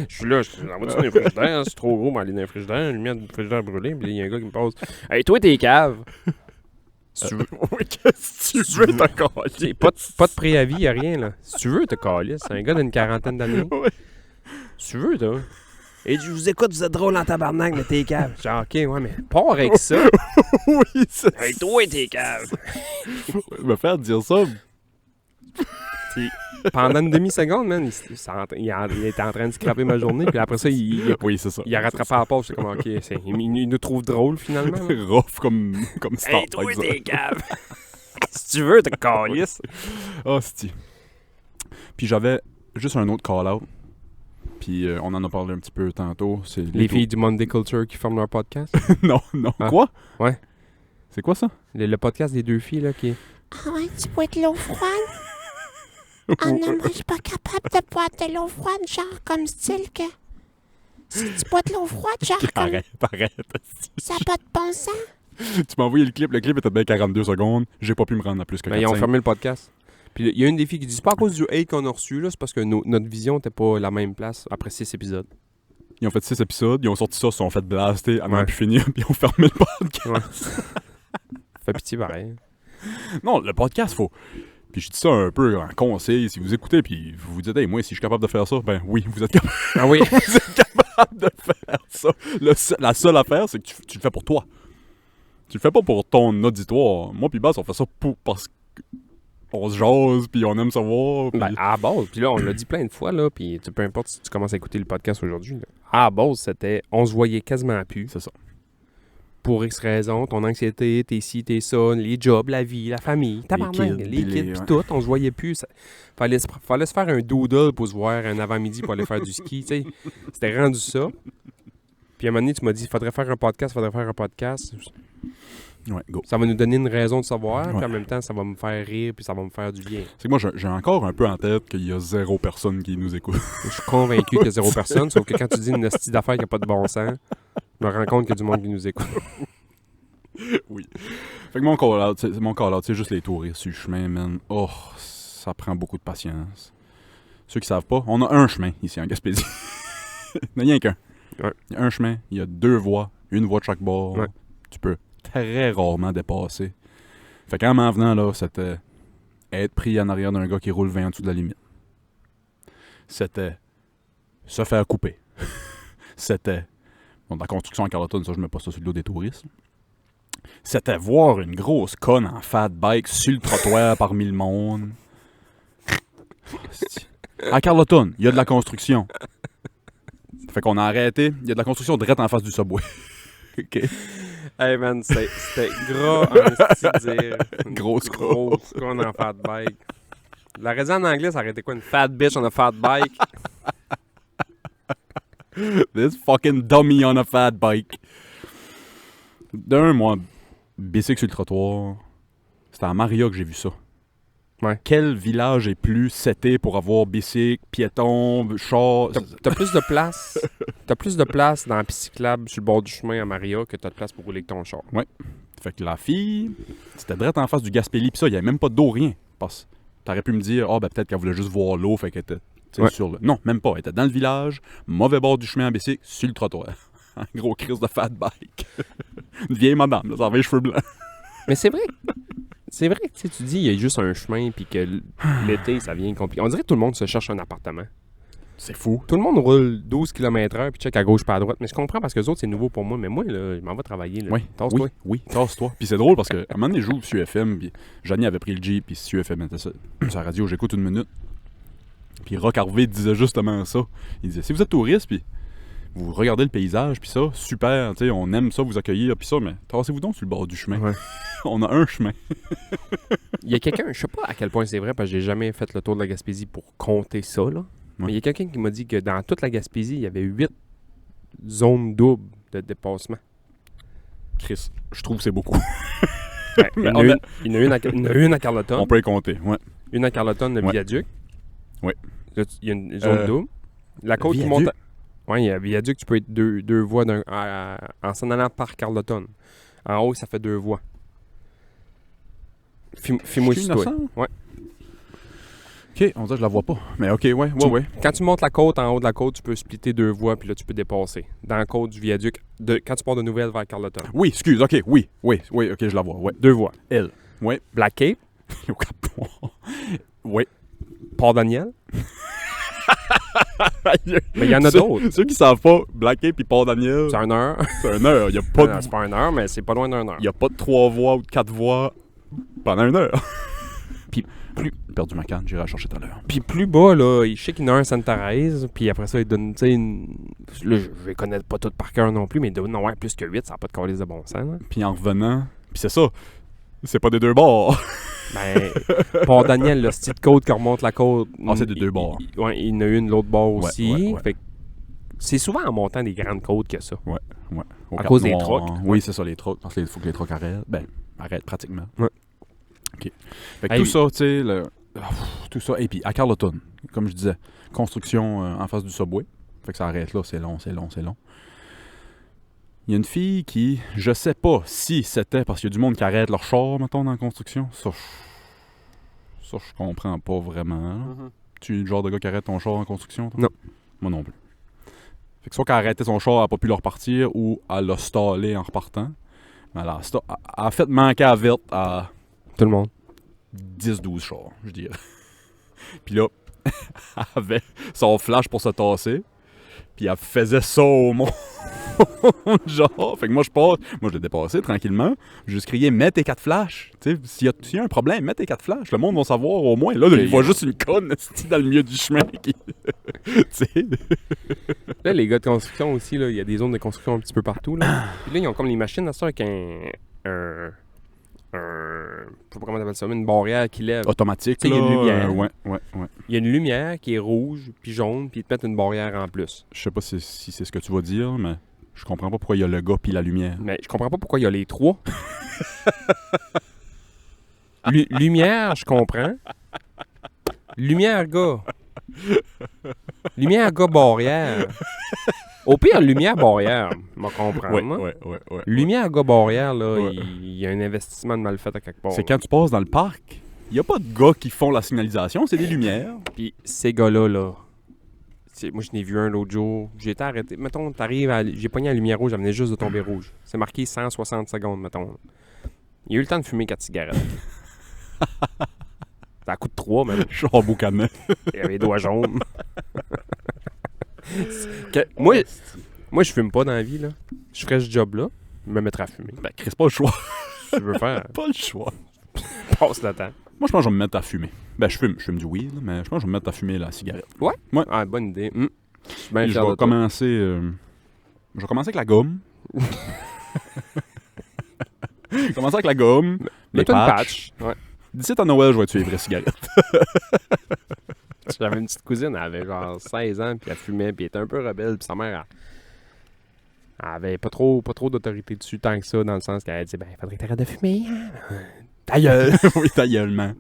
Je suis là, je suis dans un frigidaire, c'est trop gros, mais aller dans un frigidaire, une lumière du frigidaire brûlée, puis il y a un gars qui me pose « Hey, toi, t'es cave! » Si tu veux. Oui, qu'est-ce que tu veux, t'as calé? Pas de préavis, y a rien, là. Si tu veux, t'as calé. C'est un gars d'une quarantaine d'années. Ouais. Si tu veux, t'as. Et je vous écoute, vous êtes drôle en tabarnak, mais t'es cave. Genre, ok, ouais, mais pars avec ça. Oui, c'est Hey, toi, t'es cave. me faire dire ça. Pendant une demi-seconde, man, il était en train de scraper ma journée, puis après ça, Oui, c'est ça. il a rattrapé à la pause. C'est comme, ok, il nous trouve drôle finalement. là. Rough comme start, Hey, par toi, exemple. t'es cave. Si tu veux, t'es calisse. Oh, c'est. Puis j'avais juste un autre call-out. Puis on en a parlé un petit peu tantôt. C'est Les filles du Monday Culture qui forment leur podcast. non. Ah. Quoi? Ouais. C'est quoi ça? Le podcast des deux filles, là, qui est... Ah ouais, tu bois de l'eau froide? Ah non, moi, je suis pas capable de boire de l'eau froide, genre comme style que... Si tu bois de l'eau froide, genre comme... Arrête. Ça n'a pas de bon sens. Tu m'as envoyé le clip était de bien 42 secondes. J'ai pas pu me rendre à plus que Ben, ils ont 45. fermé le podcast. Puis il y a une des filles qui dit c'est pas à cause du hate qu'on a reçu, là, c'est parce que notre vision n'était pas la même place après 6 épisodes. Ils ont fait 6 épisodes, ils ont sorti ça, ils se sont fait blaster avant Ouais. de finir, puis ils ont fermé le podcast. Ouais. Fait pitié pareil. Non, le podcast, faut. Puis je dis ça un peu en conseil. Si vous écoutez, puis vous vous dites, hey, moi, si je suis capable de faire ça, ben oui, vous êtes capable, Ah oui. vous êtes capable de faire ça. La seule affaire, c'est que tu le fais pour toi. Tu le fais pas pour ton auditoire. Moi, puis Bass, on fait ça parce qu'on se jase, puis on aime savoir. Puis... Ben, à la base, puis là, on l'a dit plein de fois, là, puis peu importe si tu commences à écouter le podcast aujourd'hui, là, à la base, c'était, on se voyait quasiment plus. C'est ça. Pour X raisons, ton anxiété, tes ci, tes ça, les jobs, la vie, la famille, tabarnak, kids, les kids, puis ouais. tout, on se voyait plus. Fallait se faire un doodle pour se voir un avant-midi pour aller faire du ski, tu sais. C'était rendu ça. Puis à un moment donné, tu m'as dit, faudrait faire un podcast. Ouais, go. Ça va nous donner une raison de savoir, Ouais. puis en même temps, ça va me faire rire, puis ça va me faire du bien. C'est que moi, j'ai encore un peu en tête qu'il y a 0 personne qui nous écoute. Je suis convaincu qu'il y a 0 personne, sauf que quand tu dis une hostie d'affaires qui n'a pas de bon sens, je me rends compte qu'il y a du monde qui nous écoute. Oui. Fait que mon call-out, c'est juste les touristes sur le chemin, man. Oh, ça prend beaucoup de patience. Ceux qui savent pas, on a un chemin ici en Gaspésie. Il n'y a rien qu'un. Ouais. Il y a un chemin, il y a 2 voies, une voie de chaque bord. Ouais. Tu peux très rarement dépasser. Fait qu'en m'en venant là, c'était être pris en arrière d'un gars qui roule 20 en dessous de la limite. C'était se faire couper. C'était... Bon, dans la construction en Carleton, ça, je mets pas ça sur le dos des touristes. C'était voir une grosse conne en fat bike sur le trottoir parmi le monde. À Carleton, il y a de la construction. Fait qu'on a arrêté. Il y a de la construction direct en face du Subway. OK. Hey man, c'était gras en esti de dire. Une Grosse conne en fat bike. La raison en anglais, ça aurait été quoi? Une fat bitch on a fat bike? This fucking dummy on a fat bike. D'un, moi, bicycle sur le trottoir. C'était à Maria que j'ai vu ça. Ouais. Quel village est plus seté pour avoir bicycle, piéton, char? T'as plus de place. T'as plus de place dans la piste cyclable sur le bord du chemin à Maria que t'as de place pour rouler avec ton char. Fait que la fille, c'était direct en face du Gaspélie, pis ça, il n'y avait même pas d'eau, rien. Parce que t'aurais pu me dire, ben peut-être qu'elle voulait juste voir l'eau, fait qu'elle était Ouais. sur le... Non, même pas. Elle était dans le village, mauvais bord du chemin en bicycle, sur le trottoir. Un gros crise de fat bike. Une vieille madame, là, ça avait les cheveux blancs. Mais c'est vrai. C'est vrai que tu dis il y a juste un chemin puis que l'été, ça vient compliqué. On dirait que tout le monde se cherche un appartement. C'est fou. Tout le monde roule 12 km/h puis check à gauche pas à droite. Mais je comprends parce que les autres, c'est nouveau pour moi. Mais moi, là, je m'en vais travailler. Là. Oui, Tasse-toi. oui, tasse-toi. Puis c'est drôle parce que à un moment donné, je joue sur UFM, puis Johnny avait pris le Jeep, puis sur UFM était ça. Sur la radio, j'écoute une minute. Puis Rock Harvey disait justement ça. Il disait, si vous êtes touriste, puis vous regardez le paysage, puis ça, super, tu sais, on aime ça, vous accueillir, puis ça, mais tassez-vous donc sur le bord du chemin. Ouais. On a un chemin. Il y a quelqu'un, je sais pas à quel point c'est vrai parce que j'ai jamais fait le tour de la Gaspésie pour compter ça, là. Mais il y a quelqu'un qui m'a dit que dans toute la Gaspésie, il y avait 8 zones doubles de dépassement. Chris, je trouve que c'est beaucoup. Ouais, il y en a une à Carleton. On peut y compter, ouais. Une à Carleton, le Ouais. viaduc. Ouais. Là, il y a une zone double. La côte qui viaduc? monte. Oui, il y a un viaduc, tu peux être deux voies en s'en allant par Carleton. En haut, ça fait 2 voies. Fais-moi Je suis sur toi. innocent? Ouais. Ok, on dirait que je la vois pas. Mais ok, ouais. Quand tu montes la côte, en haut de la côte, tu peux splitter 2 voies, puis là, tu peux dépasser. Dans la côte du viaduc, quand tu pars de Nouvelle vers Carleton. Oui, excuse, ok, oui, ok, je la vois, ouais. 2 voies. Elle, ouais. Black Cape, Au Cap-Noir. Ouais. Port-Daniel. Mais il y en a d'autres. Ceux qui savent pas, Black Cape et Port-Daniel, C'est 1 heure. c'est 1 heure. Il n'y a, pas Non, c'est pas 1 heure, mais c'est pas loin d'1 heure. y a pas de 3 voies ou de 4 voies pendant 1 heure. Puis J'ai perdu ma canne, j'irai la chercher tout à l'heure. Puis plus bas, là, je sais qu'il y en a un à Sainte-Thérèse, puis après ça, il donne, tu sais, là, je les connais pas toutes par cœur non plus, mais il doit en avoir plus que 8, ça n'a pas de calice de bon sens, là. Puis en revenant, puis c'est ça, c'est pas des 2 bords. Ben, Port-Daniel, le style de côte qui remonte la côte. Ah, c'est des 2 bords. Ouais, il y en a une, l'autre bord Ouais, aussi. ouais. Fait que c'est souvent en montant des grandes côtes que ça. Au À cause des Cap-Noir. trucks. Oui, c'est ça, les trucks. Parce qu'il faut que les trucks arrêtent. Ben, arrêtent pratiquement. Ouais. OK. Fait que Hey, tout ça, tu sais, tout ça. Et puis à Carleton, comme je disais, construction en face du Subway. Fait que ça arrête là, c'est long. Il y a une fille qui, je sais pas si c'était parce qu'il y a du monde qui arrête leur char, mettons, dans la construction. Ça, je comprends pas vraiment. Tu es le genre de gars qui arrête ton char en construction, toi? Non. Moi non plus. Fait que soit qu'elle a arrêté son char, elle n'a pas pu le repartir, ou elle l'a stallé en repartant. Mais elle a fait manquer à vite à Tout le monde. 10-12 chars, je dirais. Puis là, elle avait son flash pour se tasser. Puis elle faisait ça au monde. Genre, fait que moi je passe, moi je l'ai dépassé tranquillement. J'ai juste crié, mets tes 4 flashs. Tu sais, s'il y a un problème, mets tes 4 flashs. Le monde va savoir au moins. Là, il voit juste une conne dans le milieu du chemin. Tu sais. Là, les gars de construction aussi, là, il y a des zones de construction un petit peu partout. Là. Puis là, ils ont comme les machines à ça avec je sais pas comment t'appelles ça, mais une barrière qui lève. Automatique, Tu sais, il y a une lumière. ouais. Il y a une lumière qui est rouge, puis jaune, puis ils te mettent une barrière en plus. Je sais pas si c'est ce que tu vas dire, mais je comprends pas pourquoi il y a le gars puis la lumière. Mais je comprends pas pourquoi il y a les trois. Lumière, je comprends. Lumière, gars. Lumière, gars, barrière. Au pire, lumière, barrière, je vais comprendre. Ouais. Lumière, gars, barrière, là, Ouais. il y a un investissement de mal fait à quelque part. C'est quand tu passes dans le parc, il y a pas de gars qui font la signalisation, c'est des lumières. Puis ces gars-là, moi, je n'ai vu un l'autre jour. J'ai été arrêté. Mettons, j'ai pogné la lumière rouge, elle venait juste de tomber rouge. C'est marqué 160 secondes, mettons. Il a eu le temps de fumer 4 cigarettes. Ça coûte 3, même. Genre boucanet. Il avait les doigts jaunes. Moi, je fume pas dans la vie, là. Je ferais ce job-là, me mettrais à fumer. Ben, Chris, pas le choix. Si tu veux faire, Pas le choix. passe le temps. Moi, je pense que je vais me mettre à fumer. Ben, je fume du weed, là, mais je pense que je vais me mettre à fumer la cigarette. Ah, bonne idée. Je suis bien Puis je fier de vais toi. commencer... je vais commencer avec la gomme. Commencer avec la gomme, les Mets-toi une patchs. patch. Ouais. D'ici à Noël, je vais tuer les vraies cigarettes. J'avais une petite cousine, elle avait genre 16 ans, puis elle fumait, puis elle était un peu rebelle, puis sa mère, elle avait pas trop d'autorité dessus tant que ça, dans le sens qu'elle a dit, ben, faudrait que t'arrêtes de fumer, hein? Ta gueule! Oui, ta gueule, man.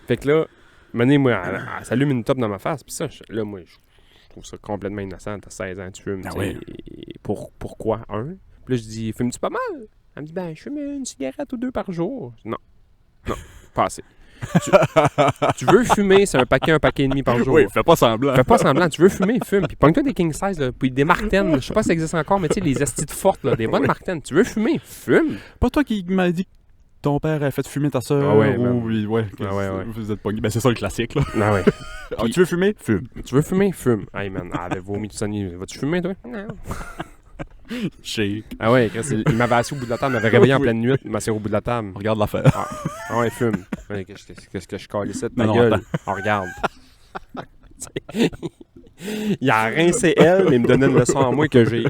Fait que là, maintenant, moi, elle s'allume une top dans ma face, puis ça, là, moi, je trouve ça complètement innocent, t'as 16 ans, tu fumes, Ah tu sais, ouais. et pourquoi un? Puis là, je dis, fumes-tu pas mal? Elle me dit, ben, je fume une cigarette ou 2 par jour. Non, pas assez. Tu veux fumer, c'est un paquet et demi par jour. Oui, fais pas semblant. Fais pas semblant, tu veux fumer, fume. Puis pogne-toi des king size, là, puis des martaines. Je sais pas si ça existe encore, mais tu sais, les estis de fortes, là, des bonnes martaines. Tu veux fumer, fume. Pas toi qui m'as dit que ton père a fait fumer ta soeur. Ah ouais, ou... man. oui, ouais, que Ah ouais. vous êtes pogné. Ben, c'est ça le classique, là. Ah ouais. Ah, tu veux fumer? Fume. Tu veux fumer, fume. Hey man, elle avait vomi tout ça. Vas-tu fumer, toi? Non. Shake. Ah ouais, Chris, il m'avait assis au bout de la table, il m'avait réveillé en pleine nuit, il m'a assis au bout de la table. Regarde l'affaire. Ah ouais, fume. Ouais, qu'est-ce que je calissais de ta Non, gueule? attends. Oh, regarde. Il a rincé elle, mais il me donnait une leçon à moi que j'ai.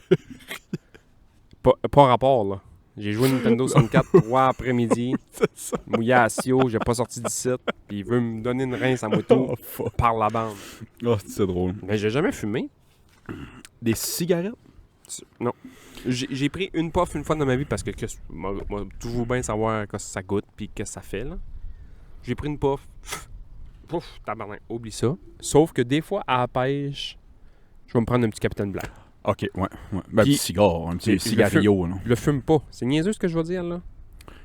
Pas rapport, là. J'ai joué Nintendo 64 3 après-midi, C'est ça. mouillé à Sio, j'ai pas sorti d'ici, puis il veut me donner une rince à moto Oh, fuck. par la bande. Oh, c'est drôle. Mais j'ai jamais fumé. Des cigarettes? Non. J'ai pris une puff une fois dans ma vie parce que moi, toujours bien savoir que ça goûte puis que ça fait, là. J'ai pris une puff. Pouf, tabarnak, oublie ça. Sauf que des fois, à la pêche, je vais me prendre un petit Capitaine Black. Ok, ouais. Ben, Puis- petit cigare, un petit le cigarillo, là. Je le fume pas. C'est niaiseux ce que je veux dire, là.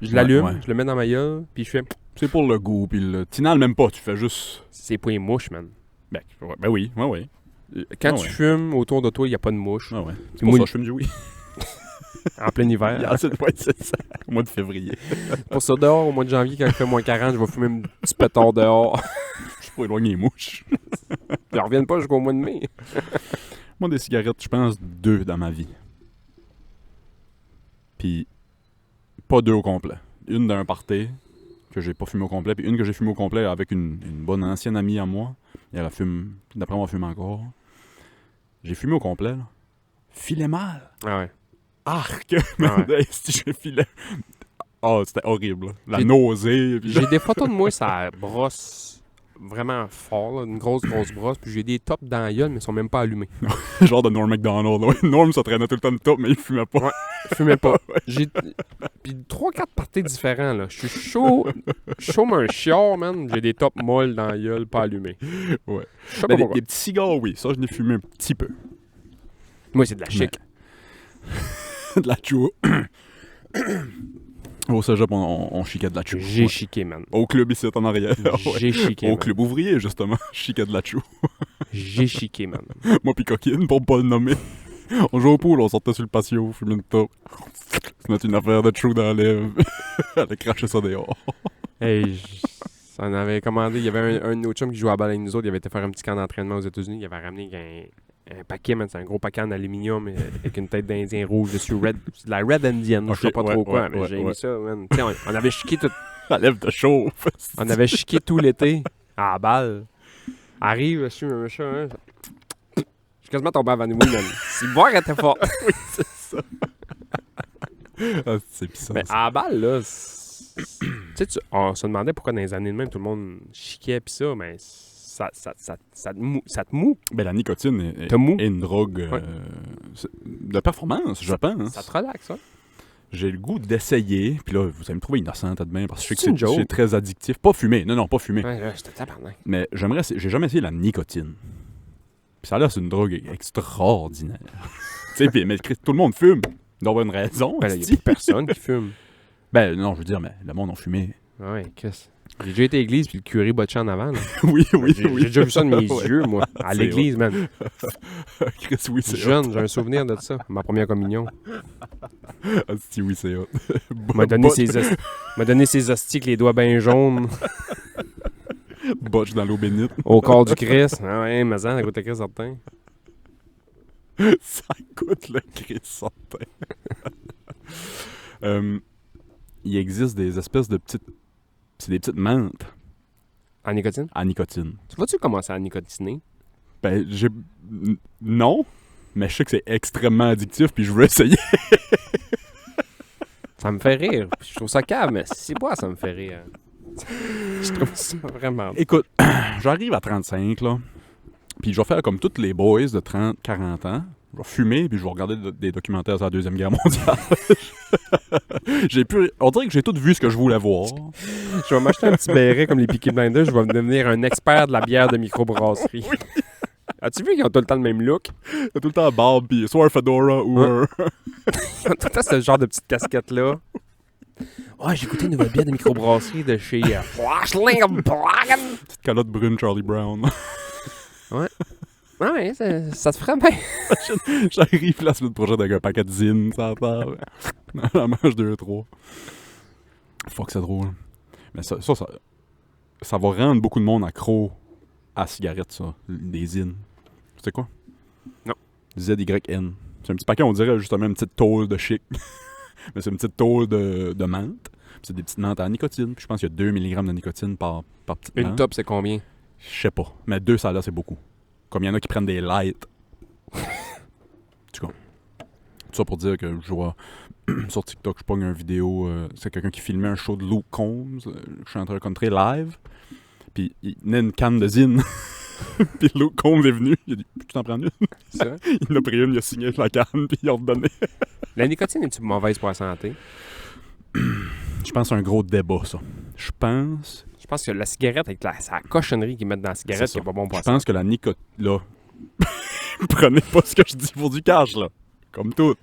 Je Ouais, l'allume, ouais. je le mets dans ma gueule, puis je fais... C'est pour le goût, puis le... T'inhales même pas, tu fais juste... C'est pas une mouche, man. Ben, oui, ouais. Quand Ah tu ouais. fumes, autour de toi, il n'y a pas de mouche. Ah ouais. C'est Puis pour moi, ça que je fume du oui. en plein hiver. C'est ça. Au mois de février. Pour ça, dehors, au mois de janvier, quand il fait moins 40, je vais fumer un petit pétard dehors. Je pour éloigner les mouches. Ils reviennent pas jusqu'au mois de mai. Moi, des cigarettes, je pense 2 dans ma vie. Puis, pas 2 au complet. Une d'un party, que j'ai pas fumé au complet, puis une que j'ai fumé au complet avec une bonne ancienne amie à moi. Et elle a fumé, d'après moi, elle fume encore. J'ai fumé au complet, là. Filait mal. Ah ouais. Arc! Ah Man, si je filais... Oh, c'était horrible, là. La J'ai- nausée, puis... J'ai des photos de moi, ça brosse vraiment fort, là, une grosse brosse, puis j'ai des tops dans la gueule, mais ils sont même pas allumés. genre de Norm MacDonald. Ouais, Norm, ça traînait tout le temps de top, mais il fumait pas. Ouais. Je fumais pas. J'ai puis 3-4 parties différents, là. Je suis chaud comme un chiard, man. J'ai des tops molles dans la gueule, pas allumés. Ouais. Je sais pas Ben, pourquoi. des petits cigares, oui. Ça, je l'ai fumé un petit peu. Moi, c'est de la chic. De la chou. Au cégep, on chiquait de la chou. J'ai Ouais. chiqué, man. Au club ici, en arrière. Ouais. J'ai chiqué, Au man. club ouvrier, justement. Je chiquais de la chou. J'ai chiqué, man. Moi pis Coquine, pour pas le nommer. On jouait au pool, on sortait sur le patio, fumait une top. Se mettre une affaire de chou dans la lèvre. Elle a craché ça dehors. Hey, Ça en avait commandé. Il y avait un de nos chums qui jouait à la balle avec nous autres. Il avait été faire un petit camp d'entraînement aux États-Unis. Il avait ramené un paquet, man. C'est un gros paquet en aluminium avec une tête d'Indien rouge dessus. C'est de la Red Indian. Je sais pas trop quoi, mais j'ai mis ça, man. Tu sais, on avait chiqué tout. La lèvre de chauffe. On avait chiqué tout l'été à la balle. Arrive, je suis un chat, hein. Je suis quasiment tombé avant nous, man. Si le boire était fort. Oui, c'est ça. Ah, c'est puissant. Mais ça. à la balle, là, tu sais, on se demandait pourquoi dans les années de même, tout le monde chiquait pis ça, mais ça te moue. Ben, la nicotine Te mou. est une drogue Ouais. de performance, je pense. Ça te relaxe, hein? J'ai le goût d'essayer, puis là, vous allez me trouver innocente demain, parce que je sais C'est une que joke. c'est très addictif. Pas fumer, non, pas fumer. Ouais, là, j'étais tabarnak. Mais j'ai jamais essayé la nicotine. Puis ça a l'air, c'est une drogue extraordinaire. Tu sais, puis mais tout le monde fume. Il doit y avoir une raison. Ben, là, il y a esti. plus personne qui fume. Ben, non, je veux dire, mais le monde a fumé. Ouais, Chris. J'ai déjà été à l'église, puis le curé botché en avant, là. oui. J'ai déjà vu ça de mes Ouais. yeux, moi. À C'est l'église, man. Chris, oui, c'est hot. Jeune, j'ai un souvenir de ça. Ma première communion. Asti, oui, c'est hot. M'a donné ses hosties avec les doigts bien jaunes Botch dans l'eau bénite. au corps du Christ. Ah ouais, mais ça goûte le Christ certain. Ça coûte le Christ certain. Il existe des espèces de petites... C'est des petites menthes En nicotine? à nicotine. Tu vas-tu commencer à nicotiner? Ben, non, mais je sais que c'est extrêmement addictif, puis je veux essayer. Ça me fait rire. Je trouve ça cave, mais c'est quoi ça me fait rire? Je trouve ça vraiment... Écoute, j'arrive à 35, là, puis je vais faire comme tous les boys de 30-40 ans. Je vais fumer, puis je vais regarder des documentaires sur la Deuxième Guerre mondiale. On dirait que j'ai tout vu ce que je voulais voir. Je vais m'acheter un petit béret comme les Peaky Blinders. Je vais devenir un expert de la bière de microbrasserie. As-tu vu qu'ils ont tout le temps le même look? T'as tout le temps barbe, puis soit un fedora ou un... Ils ont tout le temps ce genre de petite casquette-là. Ouais, j'ai écouté une nouvelle bière de microbrasserie de chez Flashling Blagan. petite calotte brune Charlie Brown. Ouais, ça se ferait bien. J'arrive la semaine prochaine avec un paquet de zine, ça part. J'en mange 2-3. Fuck, c'est drôle. Mais ça va rendre beaucoup de monde accro à la cigarette, ça. Des zines. Tu sais quoi? Non. ZYN. C'est un petit paquet, on dirait justement une petite tôle de chic. Mais c'est une petite tôle de menthe. Puis c'est des petites menthes à nicotine. Puis je pense qu'il y a 2 mg de nicotine par petite menthe. Une top, c'est combien? Je sais pas. Mais 2, ça là, c'est beaucoup. Comme il y en a qui prennent des lights. En tout cas. Tout ça pour dire que je vois sur TikTok, je pogne une vidéo. C'est quelqu'un qui filmait un show de Luke Combs. Je suis en train de country live. Puis il tenait une canne de zine. Puis Luke Combs est venu. Il a dit, tu t'en prends une? Ça? Il en a pris une, il a signé la canne, puis il a redonné. La nicotine est-tu mauvaise pour la santé? Je pense que c'est un gros débat, ça. Je pense que la cigarette, avec la cochonnerie qu'ils mettent dans la cigarette, C'est qui ça. est pas bon pour la Je pense que la nicotine... Là, prenez pas ce que je dis pour du cash, là. Comme tout.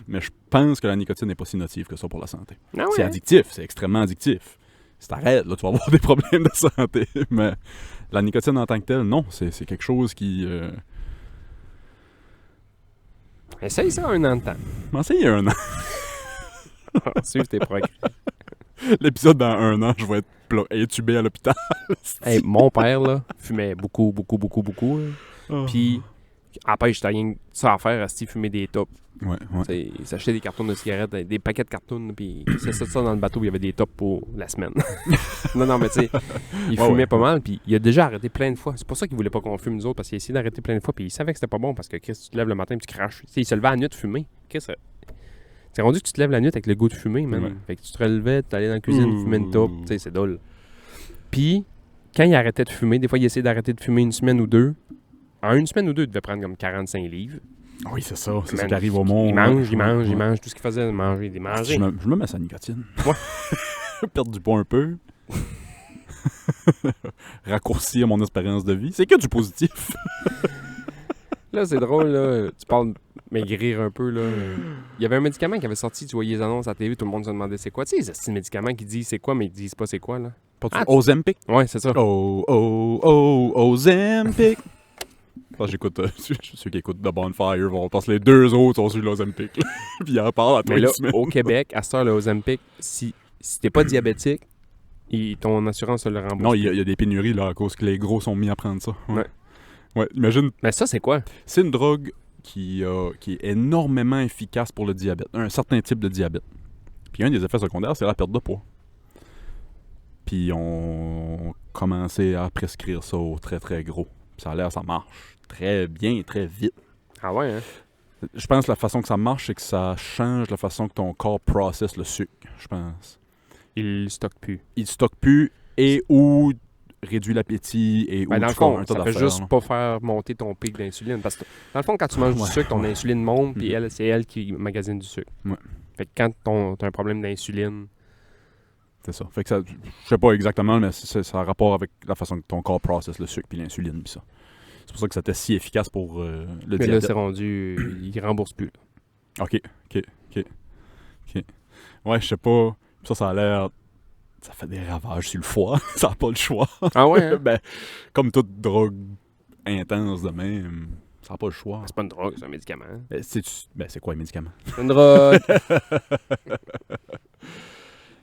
Mais je pense que la nicotine n'est pas si nocive que ça pour la santé. Ah ouais? C'est addictif, c'est extrêmement addictif. Si t'arrêtes, là, tu vas avoir des problèmes de santé. Mais la nicotine en tant que telle, non. C'est quelque chose qui... Essaye ça un an de temps. M'en sais, il y a 1 an. Suive tes progrès. L'épisode dans 1 an, je vais être intubé à l'hôpital. Hey, mon père, là, fumait beaucoup. Là. Oh. Puis, après, j'étais rien que ça à faire, à fumer des tops. Ouais. T'sais, il s'achetait des cartons de cigarettes, des paquets de cartons, puis il s'achetait ça dans le bateau, il y avait des tops pour la semaine. non, mais tu sais, il fumait pas mal, puis il a déjà arrêté plein de fois. C'est pour ça qu'il voulait pas qu'on fume nous autres, parce qu'il a essayé d'arrêter plein de fois, puis il savait que c'était pas bon, parce que Chris, tu te lèves le matin, puis tu craches. T'sais, il se levait à la nuit de fumer. Chris, c'est rendu que tu te lèves la nuit avec le goût de fumer, man. Ouais. Fait que tu te relevais, tu allais dans la cuisine, fumer une top, tu sais, c'est drôle. Puis, quand il arrêtait de fumer, des fois, il essayait d'arrêter de fumer 1 semaine ou 2. En 1 semaine ou 2, il devait prendre comme 45 livres. Oui, c'est ça. C'est ça Man, qui arrive au monde. Il mange, Ouais. il mange. Tout ce qu'il faisait, manger, des manger. Je me mets sa nicotine. Ouais. Perdre du poids un peu. Raccourcir mon espérance de vie. C'est que du positif. Là, c'est drôle, là. Tu parles de maigrir un peu, là. Il y avait un médicament qui avait sorti, tu voyais les annonces à la télé, tout le monde se demandait c'est quoi. Tu sais, ces médicaments qui disent c'est quoi, mais ils disent pas c'est quoi, là. Ozempic. Ouais, c'est ça. Ozempic. J'écoute, ceux qui écoutent The Bonfire vont parce que les 2 autres sont sur l'Ozempic. Puis ils en parlent à tous Mais les là, semaines. au Québec, à cette heure, le Ozempic, si t'es pas diabétique, Ton assurance te le rembourse. Non, il y a des pénuries là à cause que les gros sont mis à prendre ça. Ouais. Ouais, imagine, Mais ça, c'est quoi? c'est une drogue qui est énormément efficace pour le diabète, un certain type de diabète. Puis un des effets secondaires, c'est la perte de poids. Puis on commençait à prescrire ça au très très gros. Puis ça marche très bien, très vite. Ah ouais, hein? Je pense que la façon que ça marche, c'est que ça change la façon que ton corps processe le sucre, je pense. Il le stocke plus. Il stocke plus et ou réduit l'appétit et ou Ben, dans le tu fais un fond, tas ça fait d'affaires, juste là. pas faire monter ton pic d'insuline. Parce que, dans le fond, quand tu manges du Ouais, sucre, ton ouais. insuline monte, puis Mhm. c'est elle qui magasine du sucre. Ouais. Fait que quand t'as un problème d'insuline, C'est ça. Fait que ça, je sais pas exactement, mais ça a rapport avec la façon que ton corps processe le sucre puis l'insuline puis ça. C'est pour ça que c'était si efficace pour le mais là, diabète. c'est rendu, il rembourse plus. OK. Ouais, je sais pas. Ça a l'air... Ça fait des ravages sur le foie. Ça n'a pas le choix. Ah ouais, hein? Ben, comme toute drogue intense de même, ça n'a pas le choix. C'est pas une drogue, c'est un médicament. C'est quoi les médicaments? C'est une drogue.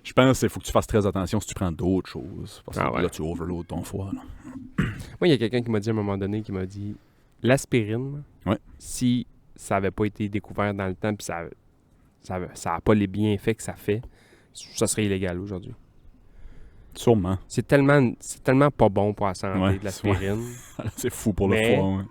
Je pense qu'il faut que tu fasses très attention si tu prends d'autres choses. Parce que Ah ouais. là, tu overload ton foie. Là. Moi, il y a quelqu'un qui m'a dit à un moment donné, qui m'a dit, l'aspirine, Ouais. si ça avait pas été découvert dans le temps, puis ça a pas les bienfaits que ça fait, ça serait illégal aujourd'hui. Sûrement. C'est tellement pas bon pour la santé, Ouais, de l'aspirine. C'est fou pour le Mais- foie. Ouais.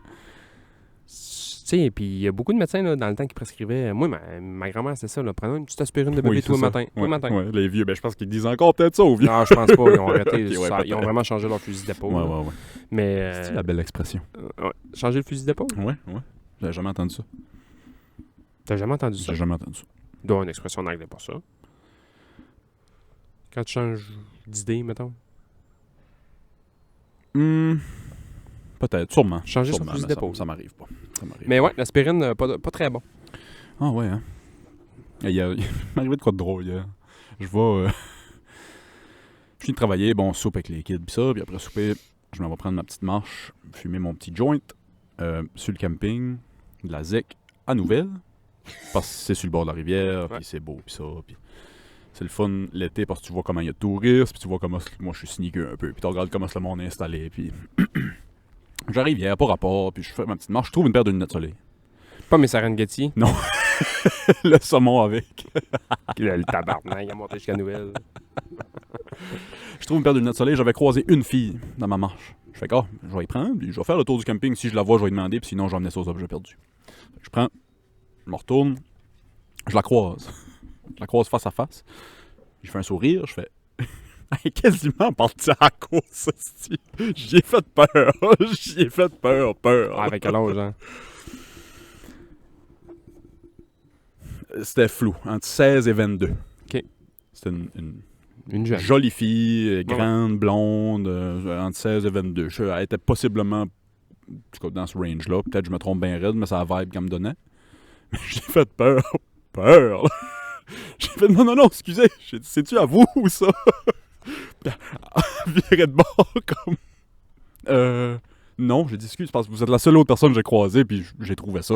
Tu sais, puis il y a beaucoup de médecins là, dans le temps qui prescrivaient. Moi, ma grand-mère, c'est ça, là, prenons une petite aspirine de bébé Oui, tous les c'est ça. matins. Tous les Ouais, matins. ouais, les vieux, ben, je pense qu'ils disent encore peut-être ça aux vieux. Non, je pense pas. Ils ont arrêté. Ok, ouais, Ils ont peut-être. vraiment changé leur fusil d'épaule. Ouais, là. ouais, ouais. Mais. C'est la belle expression. Ouais. Changer le fusil d'épaule? Ouais. J'avais jamais entendu ça. T'as jamais entendu ça? J'ai jamais entendu ça. Il doit y avoir une expression en anglais pour ça. Quand tu changes d'idée, mettons. Peut-être, sûrement. Changer son Sûrement, fusil mais ça- d'épaule. Ça m'arrive pas. Ça m'arrive Mais ouais, l'aspirine, pas très bon. Ah ouais, hein. Il m'est arrivé de quoi de drôle hier. Je vais... je finis de travailler, bon, soupe avec les kids, pis ça, puis après souper, je m'en vais prendre ma petite marche, fumer mon petit joint sur le camping, de la ZEC, à Nouvelle, parce que c'est sur le bord de la rivière, Ouais. puis c'est beau, pis ça, puis c'est le fun l'été parce que tu vois comment il y a de touristes, puis tu vois comment moi je suis sneaker un peu, puis tu regardes comment le monde est installé, puis j'arrive hier, pas rapport, puis je fais ma petite marche, je trouve une paire de lunettes de soleil. Pas mes Serengeti. Le saumon avec. Le tabarnak, il a monté jusqu'à Noël. Je trouve une paire de lunettes de soleil, j'avais croisé une fille dans ma marche. Je fais je vais y prendre, puis je vais faire le tour du camping. Si je la vois, je vais lui demander, puis sinon, je vais emmener ça aux objets perdus. Fait que je prends, je me retourne, je la croise. Je la croise face à face. Je fais un sourire, je fais. Elle est quasiment partie à la course, hostie. J'y ai fait peur. J'y ai fait peur. Ah, avec quel âge, hein? C'était flou, entre 16 et 22. OK. C'était une Une jeune. jolie fille, grande, blonde, entre 16 et 22. Elle était possiblement en tout cas, dans ce range-là. Peut-être que je me trompe bien raide, mais c'est la vibe qu'elle me donnait. Mais j'ai fait peur. Peur. là. J'ai fait non, excusez. J'ai dit, c'est-tu à vous ou ça? Puis elle virait de bord comme... Non, j'ai dit excuse parce que vous êtes la seule autre personne que j'ai croisée, puis j'ai trouvé ça.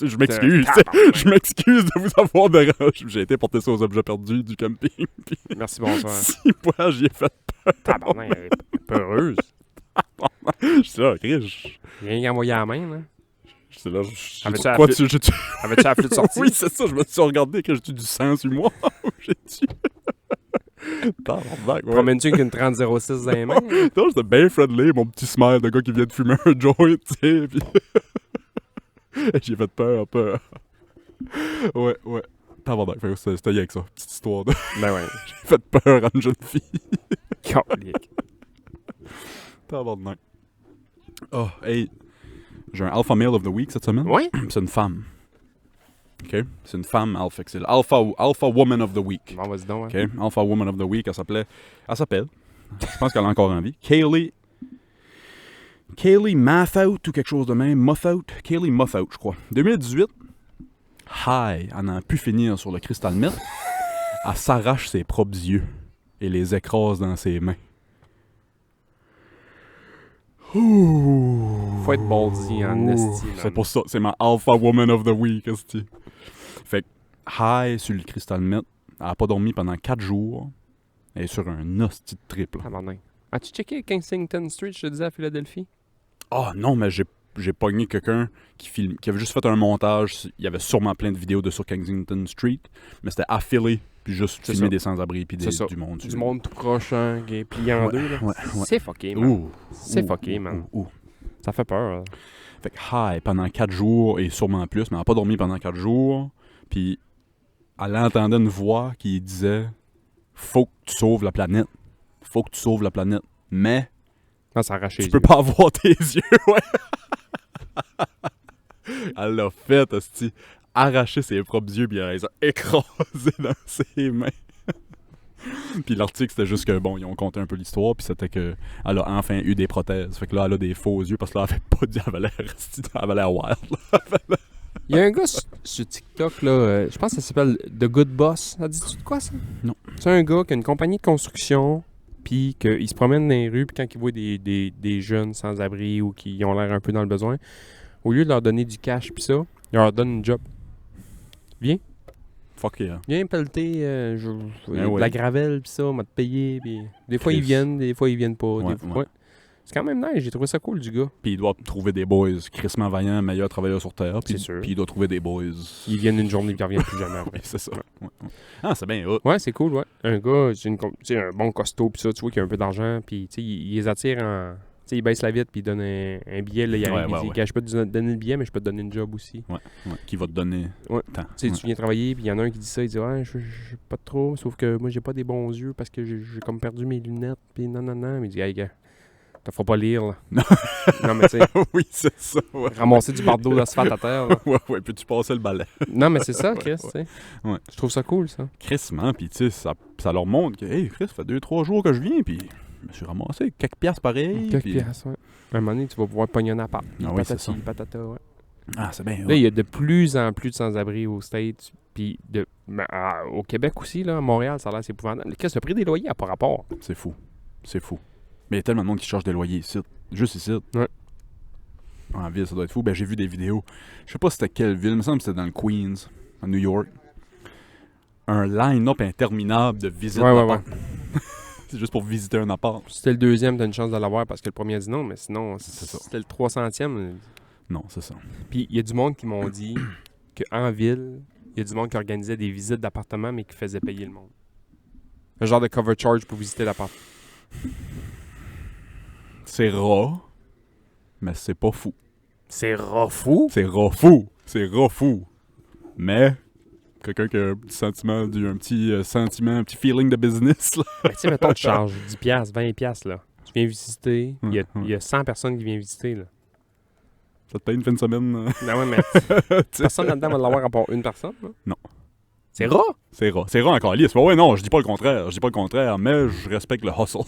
Je m'excuse. Je m'excuse de vous avoir dérangé. J'ai été porter ça aux objets perdus du camping. Puis Merci, bonsoir. 6 mois, j'y ai fait. Tabarnak, elle est peureuse. Je suis là, Chris. Rien qu'à envoyer à la main, là. J'étais là, Avais-tu la quoi, flûte? j'ai-tu... Avais-tu la flûte sortie? Oui, c'est ça, je me suis regardé que j'ai du sang sur moi. J'ai-tu... Tabarnak, ouais. Promènes-tu avec une 3006 dans les mains? Non, j'étais bien friendly, mon petit smile de gars qui vient de fumer un joint, tu sais, puis... J'ai fait peur. Ouais. Tabarnak, fait que c'était rien que ça, petite histoire de... Ben ouais. J'ai fait peur à une jeune fille. Calique. Tabarnak. Oh, hey, j'ai un Alpha Male of the Week cette semaine. Ouais? C'est une femme. OK? C'est une femme alpha. C'est l'Alpha Woman of the Week. Bon, vas-y donc, OK? ouais. Alpha Woman of the Week, elle s'appelle, je pense qu'elle a encore en vie, Kaylee Muffout ou quelque chose de même. Muffout. Kaylee Muffout, je crois. 2018. High, elle n'en a pu finir sur le crystal meth. Elle s'arrache ses propres yeux et les écrase dans ses mains. Ouh. Faut être ballsy en esti, man. C'est pour ça, c'est ma Alpha Woman of the Week, esti. Fait que, high sur le crystal meth, elle a pas dormi pendant 4 jours. Elle est sur un hostie de trip, là. Tabarnak. As-tu checké Kensington Street, je te disais, à Philadelphie? Ah non, mais j'ai pogné quelqu'un qui avait juste fait un montage. Il y avait sûrement plein de vidéos de sur Kensington Street, mais c'était à Philly, puis juste C'est filmer ça. des sans-abri puis C'est ça. du monde. Du monde tout crochant, qui est plié en deux. Là. Ouais. C'est fucké, man. Ouh. C'est Ouh, fucké, ouh, man. ouh, ouh. Ça fait peur. Là. Fait que high pendant 4 jours et sûrement plus, mais elle n'a pas dormi pendant 4 jours. Puis elle entendait une voix qui disait faut que tu sauves la planète. Faut que tu sauves la planète. Mais Ah, ça arrache les tu yeux. peux pas avoir tes yeux, ouais. Elle l'a fait, hostie. Arracher ses propres yeux, puis elle les a écrasés dans ses mains. Puis l'article, c'était juste que, bon, ils ont conté un peu l'histoire, puis c'était que elle a enfin eu des prothèses. Fait que là, elle a des faux yeux, parce que là, elle avait pas dit, elle avait l'air wild. Là. Il y a un gars sur TikTok, là, je pense que ça s'appelle The Good Boss. Ça dit-tu de quoi, ça? Non. C'est un gars qui a une compagnie de construction, puis qu'il se promène dans les rues, puis quand il voit des jeunes sans-abri ou qui ont l'air un peu dans le besoin, au lieu de leur donner du cash, puis ça, il leur donne une job. Fuck yeah. Viens pelleter Ben de ouais. la gravelle, puis ça, on va te payer, puis des fois Chris. ils viennent, des fois ils viennent pas. Ouais, des fois, ouais. ouais. C'est quand même nice, j'ai trouvé ça cool du gars. Puis il doit trouver des boys crissement vaillants, meilleurs travailleurs sur Terre. Puis, C'est sûr. Puis il doit trouver des boys. Ils viennent une journée, puis ils reviennent plus jamais après. Oui, c'est ça. Ouais, ouais. Ah, c'est bien hot. Ouais, c'est cool, ouais. Un gars, c'est un bon costaud, puis ça, tu vois qu'il a un peu d'argent, puis tu sais, il les attire en... Tu sais, il baisse la vitre, puis il donne un billet, là, il arrive, il dit, ouais. Gars, je peux te donner le billet, mais je peux te donner une job aussi. Ouais, qui va te donner Ouais. tant. Tu sais, Ouais. tu viens travailler, puis il y en a un qui dit ça, il dit, ouais, je pas trop, sauf que moi, j'ai pas des bons yeux parce que j'ai comme perdu mes lunettes, puis non. Mais il dit, hey, gars, t'en feras pas lire, là. Non. Non, mais tu sais, Oui, c'est ça. Ouais. ramasser du bardeau d'asphalte à terre, là. Ouais, puis tu passais le balai. Non, mais c'est ça, Ouais, Chris, ouais. tu sais. Ouais. Je trouve ça cool, ça. Crissement, puis tu sais, ça leur montre que, hey, Chris, ça fait 2-3 jours que je viens, puis je me suis ramassé quelques piastres pareil. Quelques puis- piastres, ouais. À un moment donné, tu vas pouvoir pogner un appart. Ah oui, c'est ça. Patata, ouais. Ah, c'est bien. Là, il y a de plus en plus de sans-abri aux States, puis au Québec aussi, là, à Montréal, ça a l'air c'est épouvantable. Qu'est-ce que le prix des loyers n'a pas rapport? C'est fou. C'est fou. Mais il y a tellement de monde qui charge des loyers ici. Juste ici. Ouais. En ville, ça doit être fou. Ben, j'ai vu des vidéos. Je sais pas c'était quelle ville. Il me semble que c'était dans le Queens, à New York. Un line-up interminable de visites Ouais. d'appart. C'est juste pour visiter un appart. Si c'était le deuxième, t'as une chance de l'avoir parce que le premier a dit non, mais sinon, C'est ça. c'était le 300e. Non, c'est ça. Puis il y a du monde qui m'ont dit qu'en ville, il y a du monde qui organisait des visites d'appartements, mais qui faisait payer le monde. Un genre de cover charge pour visiter l'appart. C'est rat, mais c'est pas fou. C'est fou. C'est rat fou. C'est rat fou. Mais, quelqu'un qui a un petit sentiment, un petit feeling de business, là. Mais tu sais, mettons, tu charges 10$, 20$, là. Tu viens visiter. Il Ouais. y a 100 personnes qui viennent visiter, là. Ça te paye une fin de semaine. Non, ouais, mais personne là-dedans va l'avoir à part une personne, là. Non. C'est rare. C'est rat. C'est rat encore lisse. Ouais, non, je dis pas le contraire. Je dis pas le contraire, mais je respecte le hustle.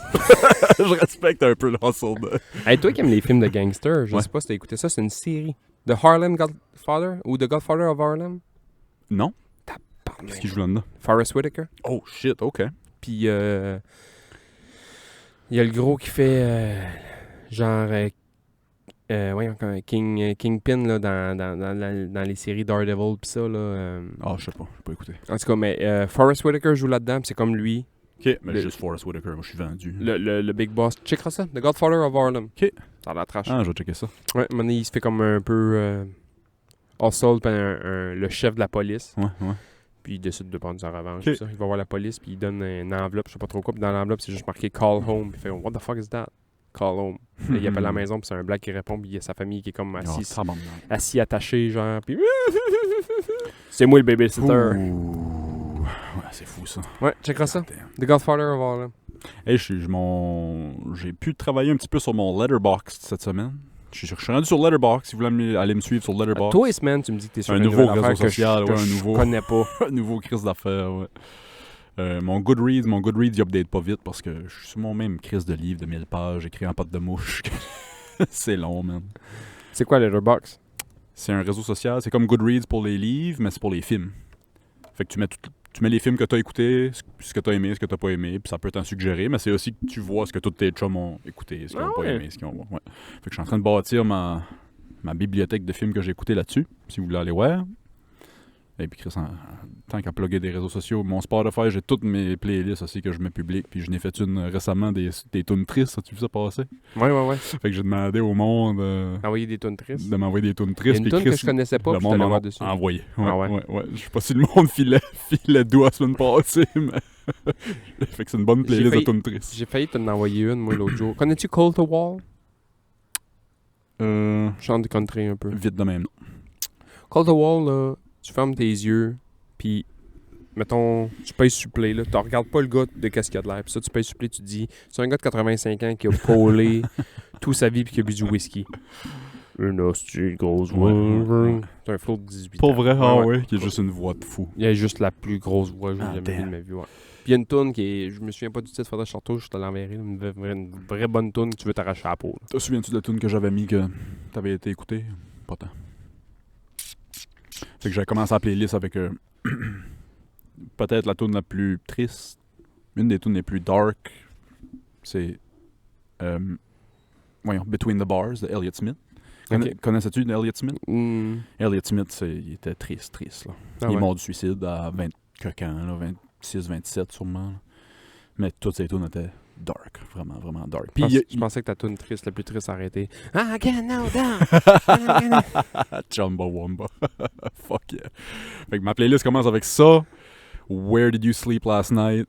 Je respecte un peu le hustle. Hey, toi qui aimes les films de gangsters, je Ouais. sais pas si t'as écouté ça, c'est une série. The Harlem Godfather ou The Godfather of Harlem. Non? Pardon. Qu'est-ce qui joue là-dedans? Forrest Whitaker. Oh, shit, OK. Puis il y a le gros qui fait voyons, Kingpin là, dans les séries Daredevil pis ça là. Ah, je sais pas. J'ai pas écouté. En tout cas, mais Forrest Whitaker joue là-dedans, pis c'est comme lui, OK, mais Le- juste Forrest Whitaker. Moi, je suis vendu. le big boss. Checkera ça, The Godfather of Harlem. OK. Ça a l'air trash. Ah, je vais checker ça. Ouais, à un moment donné, il se fait comme un peu hustle par le chef de la police. Ouais. Puis il décide de prendre sa revanche. Ok. pis ça. Il va voir la police, puis il donne une enveloppe, je sais pas trop quoi. Puis dans l'enveloppe, c'est juste marqué Call Home. Puis il fait What the fuck is that? Call Home. Là, il appelle la maison, puis c'est un black qui répond, puis il y a sa famille qui est comme assis attaché, genre. Puis c'est moi le babysitter. Ouh. Ouais, c'est fou, ça. Ouais, checkera ça. Goddamn. The Godfather of Harlem. Hey, j'ai pu travailler un petit peu sur mon Letterboxd cette semaine. Je suis rendu sur Letterboxd. Si vous voulez aller me suivre sur Letterboxd. Toi, man, tu me dis que t'es sur Un une nouveau nouvelle réseau affaire que social, je, ouais, que un je nouveau. connais pas. Un nouveau crise d'affaires, ouais. Mon Goodreads, il update pas vite parce que je suis sur mon même crise de livre de 1000 pages écrit en pâte de mouche. C'est long, man. C'est quoi Letterboxd? C'est un réseau social. C'est comme Goodreads pour les livres, mais c'est pour les films. Fait que tu mets les films que t'as écoutés, ce que t'as aimé, ce que t'as pas aimé, puis ça peut t'en suggérer, mais c'est aussi que tu vois ce que tous tes chums ont écouté, ce qu'ils ont Ah pas ouais. aimé, ce qu'ils ont... Ouais. Fait que je suis en train de bâtir ma bibliothèque de films que j'ai écoutés là-dessus, si vous voulez aller voir. Et puis, Chris, tant qu'à plugger des réseaux sociaux, mon Spotify, j'ai toutes mes playlists aussi que je mets publiques. Puis, je n'ai fait une récemment des tunes tristes. As-tu vu ça passer? Ouais. Fait que j'ai demandé au monde Envoyer des tunes tristes. de m'envoyer des tunes Il y a tristes. une puis tune que Chris, je connaissais pas, le puis je monde te m'en l'envoie a dessus. envoyé. Ah ouais? Ouais. Je sais pas si le monde filait doux la semaine passée, mais... fait que c'est une bonne J'ai playlist de failli- tunes tristes. J'ai failli t'en envoyer une, moi, l'autre jour. Connais-tu Call to Wall? Je chante du country un peu. Vite de même, non. Call to Wall, là, tu fermes tes yeux, puis, mettons, tu payes sur play, là. Tu regardes pas le gars de qu'est-ce qu'il a de l'air. Puis ça, tu payes sur play, tu te dis, c'est un gars de 85 ans qui a polé toute sa vie puis qui a bu du whisky. Une hostie grosse Ouais. C'est un flow de 18 Pour ans. vrai, Ouais. qui est juste une voix de fou. Il y a juste la plus grosse voix que j'ai Ah, jamais vue de damn. ma vie, ouais. Puis il y a une toune qui est... Je me souviens pas du titre, faudrait que je retrouve, je te l'enverrai. Une vraie bonne toune que tu veux t'arracher à la peau. Là. Te souviens-tu de la tune que j'avais mis que t'avais été écouté? Pas tant. Fait que j'ai commencé la playlist avec peut-être la tune la plus triste. Une des tunes les plus dark. C'est Between the Bars de Elliott Smith. Ok. Connaissais-tu Elliott Smith? Hmm. Elliott Smith, il était triste. Là. Ah Il est ouais. mort du suicide à 20 quelques ans, là, 26, 27 sûrement. Là. Mais toutes ces tunes étaient dark, vraiment, vraiment dark. Puis Je pensais que ta tune triste, la plus triste, arrêtée. I get no down. Chumbawamba. Fuck yeah. Fait que ma playlist commence avec ça. Where Did You Sleep Last Night?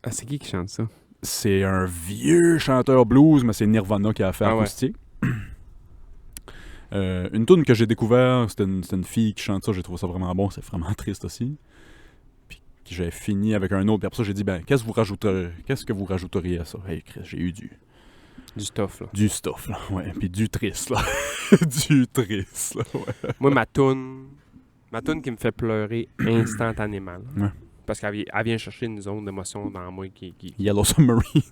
Ah, c'est qui chante ça? C'est un vieux chanteur blues, mais c'est Nirvana qui a fait Ah ouais. acoustique. Une tune que j'ai découvert, c'était une fille qui chante ça, j'ai trouvé ça vraiment bon, c'est vraiment triste aussi. Puis j'ai fini avec un autre, puis après ça j'ai dit, qu'est-ce que vous rajouteriez à ça? Hey Chris, j'ai eu du stuff, là. Du stuff, là, ouais, puis du triste, là. Du triste, là, ouais. Moi, ma toune qui me fait pleurer instantanément. Là. Ouais. Parce qu'elle vient chercher une zone d'émotion dans moi qui... Yellow Submarine.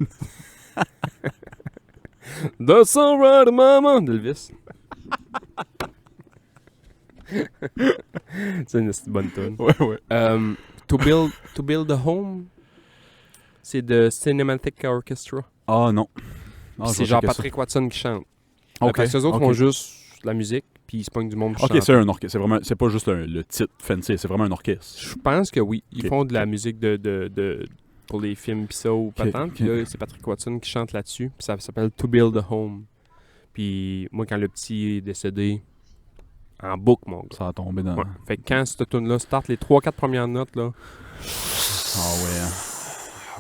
The Sunrise Mama d'Elvis. C'est une bonne tune. Ouais. To Build a Home, c'est de Cinematic Orchestra. Ah non. Ah, Puis je c'est vais genre checker ça. Patrick Watson qui chante. Ok, Parce que les autres ok. font juste de la musique, puis ils se pognent du monde pour Ok, chanter. c'est un orchestre. C'est pas juste le titre fancy, c'est vraiment un orchestre. Je pense que oui. Ils Ok. font de la musique pour les films pis ça ou patente. ok. Puis là, c'est Patrick Watson qui chante là-dessus. Puis ça s'appelle To Build a Home. Puis moi, quand le petit est décédé, en boucle, mon gars. Ça a tombé dans... Ouais. Fait que quand cette tune-là start, les 3-4 premières notes, là, Ah ouais, hein.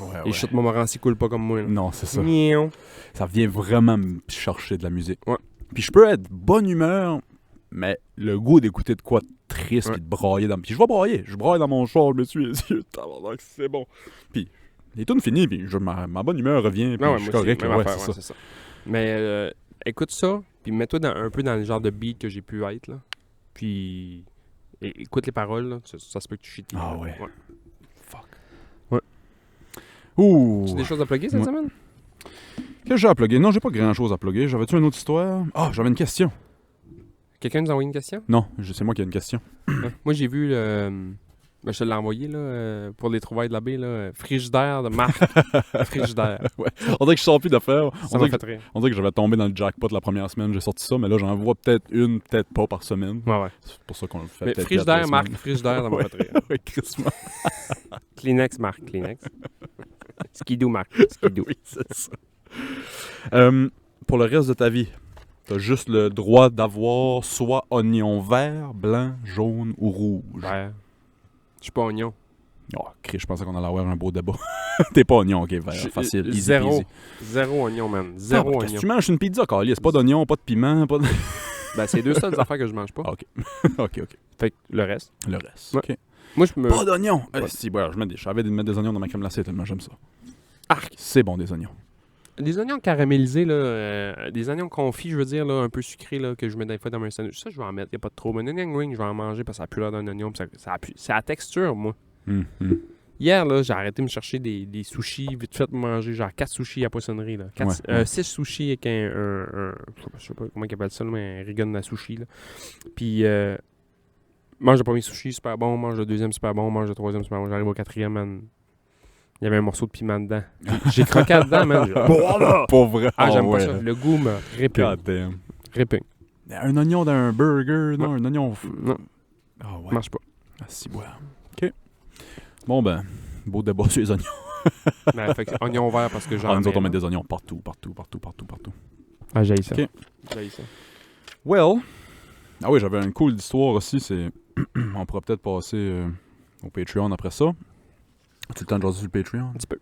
Ouais, les chutes Montmorency coulent pas comme moi. Là. Non, c'est ça. Miaou. Ça vient vraiment me chercher de la musique. Ouais. Puis je peux être bonne humeur, mais le goût d'écouter de quoi de triste Ouais. puis de brailler dans... Puis je vais brailler. Je braille dans mon char, je me suis les yeux. Tabarnak, c'est bon. Puis les tunes finies, puis ma bonne humeur revient, puis Ah ouais, je suis moi aussi, correct. même Ouais, affaire, c'est ouais, ça. c'est ça. Mais écoute ça, puis mets-toi un peu dans le genre de beat que j'ai pu être, là. Puis écoute les paroles, là. Ça se peut que tu chies. Ah ouais. Fuck. Ouais. Ouh. Tu as des choses à plugger cette Ouais. semaine? Qu'est-ce que j'ai à plugger? Non, j'ai pas grand-chose à plugger. J'avais-tu une autre histoire? Ah, j'avais une question. Quelqu'un nous a envoyé une question? Non, c'est moi qui ai une question. Moi, j'ai vu je te l'ai envoyé là, pour les trouvailles de la baie, là, Frigidaire de Marc. Frigidaire. On dirait que je sors plus d'affaires. Ça On m'a dirait fait rire. que j'avais tombé dans le jackpot la première semaine, j'ai sorti ça, mais là j'en vois peut-être une, peut-être pas par semaine. Ouais. C'est pour ça qu'on le fait Mais peut-être Frigidaire, 4 Marc, semaines. Frigidaire, ça m'a fait rire. Oui, crissement. Kleenex, Marc, Kleenex. Skidoo, Marc, Skidoo. Oui, c'est ça. Pour le reste de ta vie, t'as juste le droit d'avoir soit oignon vert, blanc, jaune ou rouge. Vert. Je suis pas oignon. Oh, Chris, je pensais qu'on allait avoir un beau débat. T'es pas oignon, ok, vert, J'ai- facile, easy zéro. peasy. Zéro oignon, man. Zéro Qu'est-ce oignon. que tu manges une pizza, Carly? C'est pas d'oignon, pas de piment, pas de... Ben, c'est les deux seules affaires que je mange pas. Ah, ok. ok. Fait que le reste. Le reste, Ouais. ok. Moi, je me. Pas d'oignons! Ouais. Si, ouais, j'avais de mettre des oignons dans ma crème glacée tellement j'aime ça. Arc. C'est bon, des oignons. Des oignons caramélisés, là, des oignons confits, je veux dire, là, un peu sucrés, là, que je mets des fois dans mon sandwich. Ça, je vais en mettre, y a pas de trop. Mais un onion ring, je vais en manger parce que ça a plus l'air d'un oignon. Puis c'est la texture, moi. Hier, là, j'ai arrêté de me chercher des sushis, vite fait de manger, genre 4 sushis à poissonnerie, là. 6 sushis avec je sais pas comment ils appellent ça, là, mais un rigon à sushi, là. Puis, mange le premier sushi, super bon, mange le deuxième, super bon, mange le troisième, super bon. J'arrive au quatrième, man. Il y avait un morceau de piment dedans. J'ai croqué dedans, man. Pas vrai. Ah, j'aime ouais. pas ça. Le goût me répugne. God damn. Répugne. Un oignon dans un burger, non, un oignon... Non, Ah ouais. marche pas. Ah, si, ouais. OK. Bon, ben, beau débat sur les oignons. Mais fait que oignon vert parce que j'en Nous autres, on met mets. des oignons partout. Ah, j'ai ça. Ok. J'ai ça. Well. Ah oui, j'avais une cool histoire aussi. C'est. On pourrait peut-être passer au Patreon après ça. As-tu le temps de jaser sur le Patreon? Un petit peu.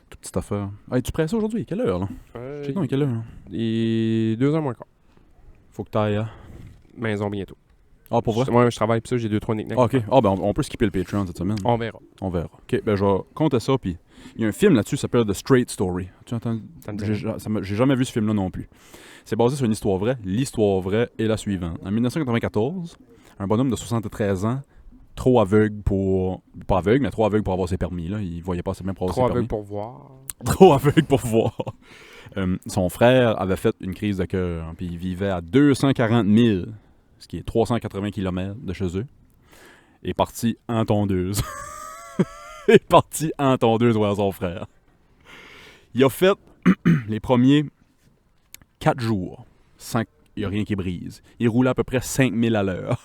Toute petite affaire. Ah, es-tu pressé aujourd'hui? Quelle heure, là? Je sais pas, quelle heure? Hein? Et 2h moins quart. Faut que t'ailles à... Maison bientôt. Ah, pour vrai? Moi, je travaille, puis ça, j'ai 2-3 knick-knacks. Ah, OK. Ah, ben, on peut skipper le Patreon cette semaine. On verra. On verra. OK, ben, je vais compter ça, puis il y a un film là-dessus qui s'appelle The Straight Story. Tu entends? Ça me dit rien. J'ai jamais vu ce film-là non plus. C'est basé sur une histoire vraie. L'histoire vraie est la suivante. En 1994, un bonhomme de 73 ans, trop aveugle pour... Pas aveugle, mais trop aveugle pour avoir ses permis. Là. Il voyait pas assez bien pour avoir 3 ses permis. aveugles pour voir. Trop aveugle pour voir. Son frère avait fait une crise de cœur, puis il vivait à 240 000, ce qui est 380 km de chez eux, et parti en tondeuse. est parti en tondeuse voir son frère. Il a fait les premiers 4 jours sans qu'il n'y a rien qui brise. Il roulait à peu près 5000 à l'heure.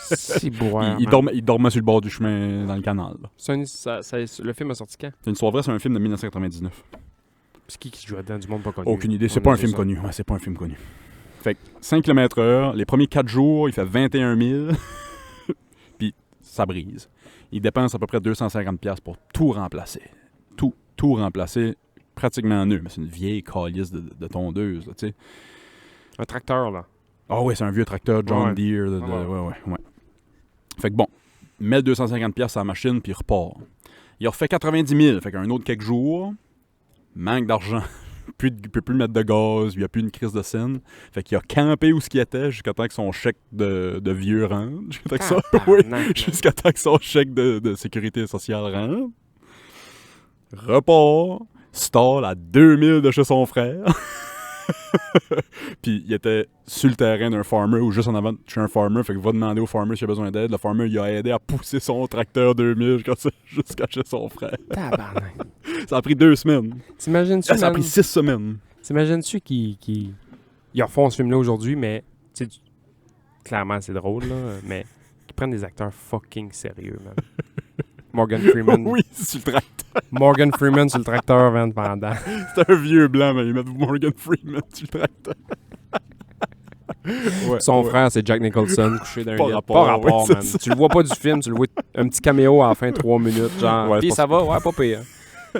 Si boire. Il dormait sur le bord du chemin dans le canal. Là. Le film a sorti quand? C'est une histoire vraie, c'est un film de 1999. C'est qui joue là-dedans? Du monde pas connu. Aucune idée, c'est On pas a un vu film ça. connu. Ouais, c'est pas un film connu. Fait que 5 km/h, les premiers 4 jours, il fait 21 000, puis ça brise. Il dépense à peu près 250$ pour tout remplacer. Tout remplacer, pratiquement neuf, mais c'est une vieille calice de tondeuse, tu sais. Un tracteur, là. Ah ouais, c'est un vieux tracteur John Ouais. Deere. Ouais. Fait que bon, met 250$ sur la machine, puis il repart. Il a refait 90 000, fait qu'un autre quelques jours, manque d'argent. Il peut plus mettre de gaz, il n'y a plus une crise de scène. Fait qu'il a campé où ce qu'il était jusqu'à temps que son chèque de vieux rentre. Jusqu'à temps que son chèque de sécurité sociale rentre. Repart, stall à 2000 de chez son frère. Puis il était sur le terrain d'un farmer ou juste en avant de chez un farmer. Fait qu'il va demander au farmer s'il a besoin d'aide. Le farmer, il a aidé à pousser son tracteur 2000 jusqu'à chez son frère. Tabarnak. Ça a pris 2 semaines. T'imagines-tu, Ça a man? pris 6 semaines. T'imagines-tu qu'ils refont ce film-là aujourd'hui, mais tu sais, clairement, c'est drôle, là, mais qu'ils prennent des acteurs fucking sérieux, man. Morgan Freeman. Oui, sur le tracteur. Morgan Freeman sur le tracteur, man, pendant. C'est un vieux blanc, mais ils mettent Morgan Freeman sur le tracteur. Ouais, Son ouais. frère, c'est Jack Nicholson, couché dans un Pas lit. rapport, Pas rapport, ouais, man. c'est ça. Tu le vois pas du film, tu le vois un petit caméo à la fin, 3 minutes, genre. Ouais, Puis c'est ça pas- va, ouais, pas pire.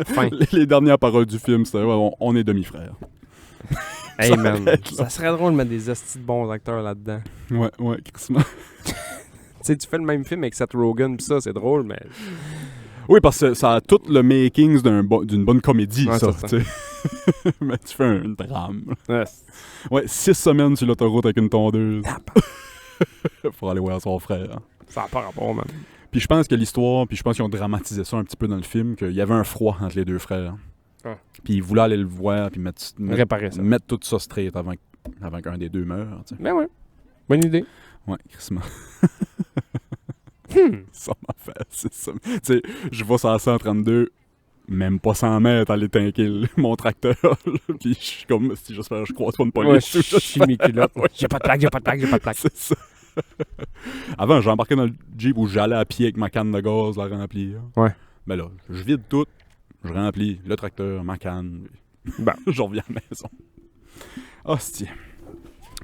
Fin. Les dernières paroles du film, c'était on est demi-frères. Hey, Ça man, arrête, là. ça serait drôle de mettre des hosties de bons acteurs là-dedans. Ouais, crissement. Tu sais, tu fais le même film avec Seth Rogen, pis ça, c'est drôle, mais. Oui, parce que ça a tout le makings d'une bonne comédie, Ouais, ça. c'est ça. Tu sais. Mais tu fais une drame. Ouais, Ouais, 6 semaines sur l'autoroute avec une tondeuse. Pour aller voir son frère. ça n'a pas rapport, man. Puis je pense que l'histoire, puis je pense qu'ils ont dramatisé ça un petit peu dans le film, qu'il y avait un froid entre les deux frères. Ah. Puis ils voulaient aller le voir, puis mettre Réparer ça. tout ça straight avant qu'un des deux meure. Tu sais. Ben ouais. Bonne idée. Ouais, crissement. Ça m'a fait, c'est ça. Tu sais, je vais sur la 132, même pas 100 mètres, aller tanker mon tracteur. Puis je suis comme, si j'espère que je croise pas une Ouais, police. je suis mes culottes. J'ai pas de plaque, j'ai pas de plaque, j'ai pas de plaque. C'est ça. Avant, j'embarquais dans le Jeep où j'allais à pied avec ma canne de gaz la remplir. Ouais. Mais là, je vide tout, je remplis le tracteur, ma canne. Bon. Je reviens à la maison. Hostie.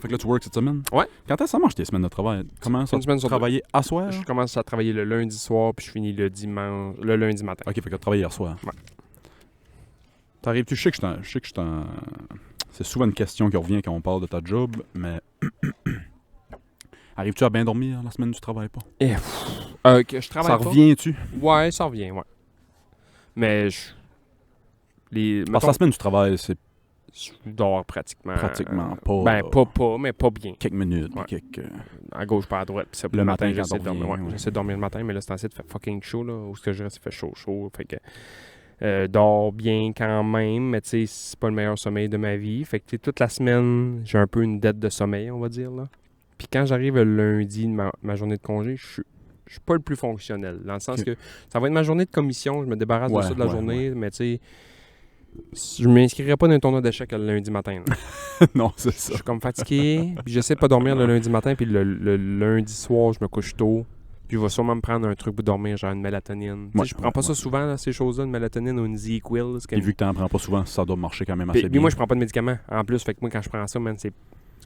Fait que là, tu work cette semaine? Ouais. Quand est-ce que ça marche tes semaines de travail? Comment ça? Une semaine sur deux. Travailler à soir? Je commence à travailler le lundi soir, puis je finis le lundi matin. Ok, fait que tu travailles hier soir. Ouais. T'arrives-tu? Je sais que je suis en... C'est souvent une question qui revient quand on parle de ta job, mais... Arrives-tu à bien dormir la semaine où tu travailles pas? Que je travaille Ça pas. revient-tu? Ouais, ça revient, ouais. Mais je Parce que la semaine où tu travailles, c'est je dors pratiquement. pas... Ben, mais pas bien. quelques minutes, Ouais. quelques... À gauche, pas à droite. Puis ça, Le matin, quand j'essaie de on dormir. revient, Ouais, ouais. j'essaie de dormir le matin, mais là, c'est assez de faire fucking chaud, là. Où ce que je reste, il fait chaud. Fait que. Dors bien quand même, mais tu sais, c'est pas le meilleur sommeil de ma vie. Fait que, tu sais, toute la semaine, j'ai un peu une dette de sommeil, on va dire, là. Puis quand j'arrive le lundi, ma journée de congé, je suis pas le plus fonctionnel. Dans le sens Ok. que ça va être ma journée de commission, je me débarrasse de Ouais, ça de la ouais, journée, mais tu sais, je m'inscrirai pas dans un tournoi d'échecs le lundi matin. Là. Non, c'est Je ça. suis comme fatigué, puis j'essaie de pas dormir le lundi matin, puis le lundi soir, je me couche tôt. Puis je vais sûrement me prendre un truc pour dormir, genre une mélatonine. Tu sais, je prends pas ça souvent, là, ces choses-là, une mélatonine ou une ZQL. Et vu que t'en prends pas souvent, ça doit marcher quand même assez Puis bien. moi, je prends pas de médicaments en plus. Fait que moi, quand je prends ça, man, c'est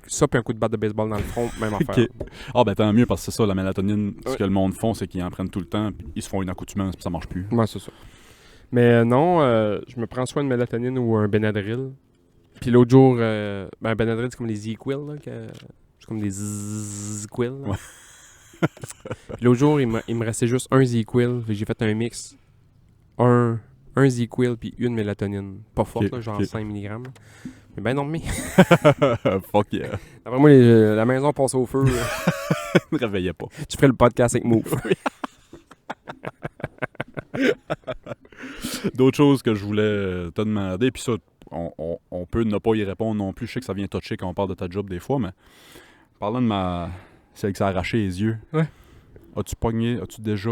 ça puis un coup de batte de baseball dans le front, même affaire. Ok. Ah ben tant mieux, parce que c'est ça, la mélatonine, ce que le monde font, c'est qu'ils en prennent tout le temps, puis ils se font une accoutumance, puis ça marche plus. Ouais, c'est ça. Mais non, je me prends soit une mélatonine ou un Benadryl. Puis l'autre jour, ben Benadryl, c'est comme les ZQL, là, c'est comme des ZQL. Ouais. Puis l'autre jour, il me restait juste un ZQL. J'ai fait un mix. Un ZQL puis une mélatonine. Pas forte, Ok, là, genre ok. 5 mg. Mais ben dormi. Fuck yeah. Après moi, la maison passe au feu. Ne réveillais pas. Tu ferais le podcast avec Move. D'autres choses que je voulais te demander, puis ça, on peut ne pas y répondre non plus. Je sais que ça vient toucher quand on parle de ta job des fois, mais parlant de ma... C'est que ça a arraché les yeux. Ouais. As-tu déjà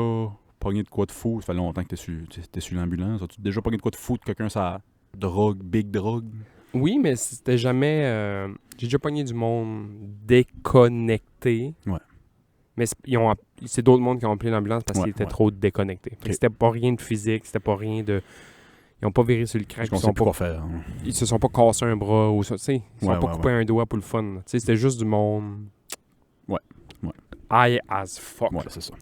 pogné de quoi de fou? Ça fait longtemps que t'es sur l'ambulance. As-tu déjà pogné de quoi de fou de quelqu'un, ça drogue, big drogue? Oui, mais c'était jamais... j'ai déjà pogné du monde déconnecté. Ouais. Mais c'est d'autres mondes qui ont appelé l'ambulance parce qu'ils étaient ouais. trop déconnectés. Fait que c'était pas rien de physique, c'était pas rien de... Ils ont pas viré sur le crack. Parce qu'on sait plus quoi faire. Hein. Ils se sont pas cassés un bras ou ça, tu sais. Ils se sont Ouais, pas ouais, coupé un doigt pour le fun. Tu sais, c'était juste du monde... Ouais. High as fuck. Ouais, là. c'est ça.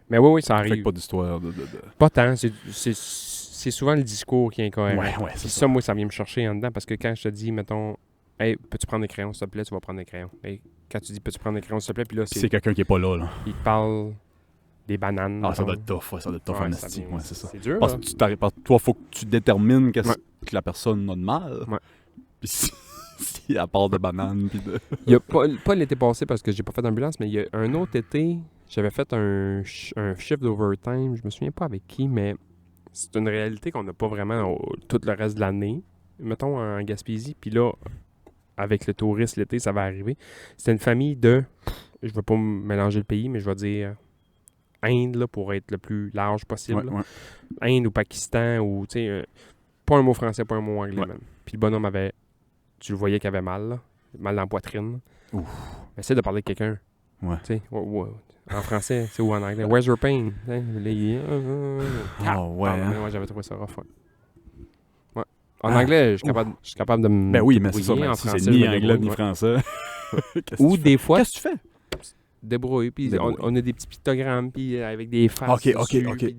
Mais oui, ça Fait que arrive. pas d'histoire de... Pas tant. C'est souvent le discours qui est incohérent. Ouais, Puis c'est ça, moi, ça vient me chercher en dedans parce que quand je te dis, mettons, hey, peux-tu prendre des crayons, s'il te plaît, tu vas prendre des crayons. Hey, quand tu dis, peux-tu prendre des crayons, s'il te plaît, puis là, Puis c'est quelqu'un qui est pas là. il te parle des bananes. Ah, ça mettons. doit être tough, ouais, ça doit être tough Ouais, en ça esti. vient- Ouais, c'est ça. C'est dur, Parce là. que tu t'arrives pas. Toi, faut que tu détermines qu'est-ce Ouais. que la personne a de mal. Ouais. Puis si elle part de bananes, puis de... Il y a pas l'été passé parce que j'ai pas fait d'ambulance, mais il y a un autre été, j'avais fait un shift d'overtime, je me souviens pas avec qui, mais c'est une réalité qu'on n'a pas vraiment tout le reste de l'année. Mettons en Gaspésie, puis là, avec le touriste l'été, ça va arriver. C'était une famille de, je veux pas mélanger le pays, mais je vais dire Inde, là, pour être le plus large possible. Ouais, ouais. Inde ou Pakistan, ou tu sais, pas un mot français, pas un mot anglais, Ouais. même. Puis le bonhomme avait, tu le voyais qu'il avait mal, là, mal dans la poitrine. Ouf. Essaie de parler avec quelqu'un. Ouais. Tu sais, en français, ou en anglais. Where's your pain? Hein, là, il Ah ouais, hein. Moi, j'avais trouvé ça rough. Ouais. En Ah. anglais, je suis capable de me Ben oui, mais c'est ça. débrouiller. Ben, En si français, c'est je ni me anglais débrouille, ni ouais. français. Qu'est-ce Ou que des fois, Qu'est-ce que tu fais? débrouiller, puis Débrouille. on a des petits pictogrammes, puis avec des faces Ok, dessus, ok, puis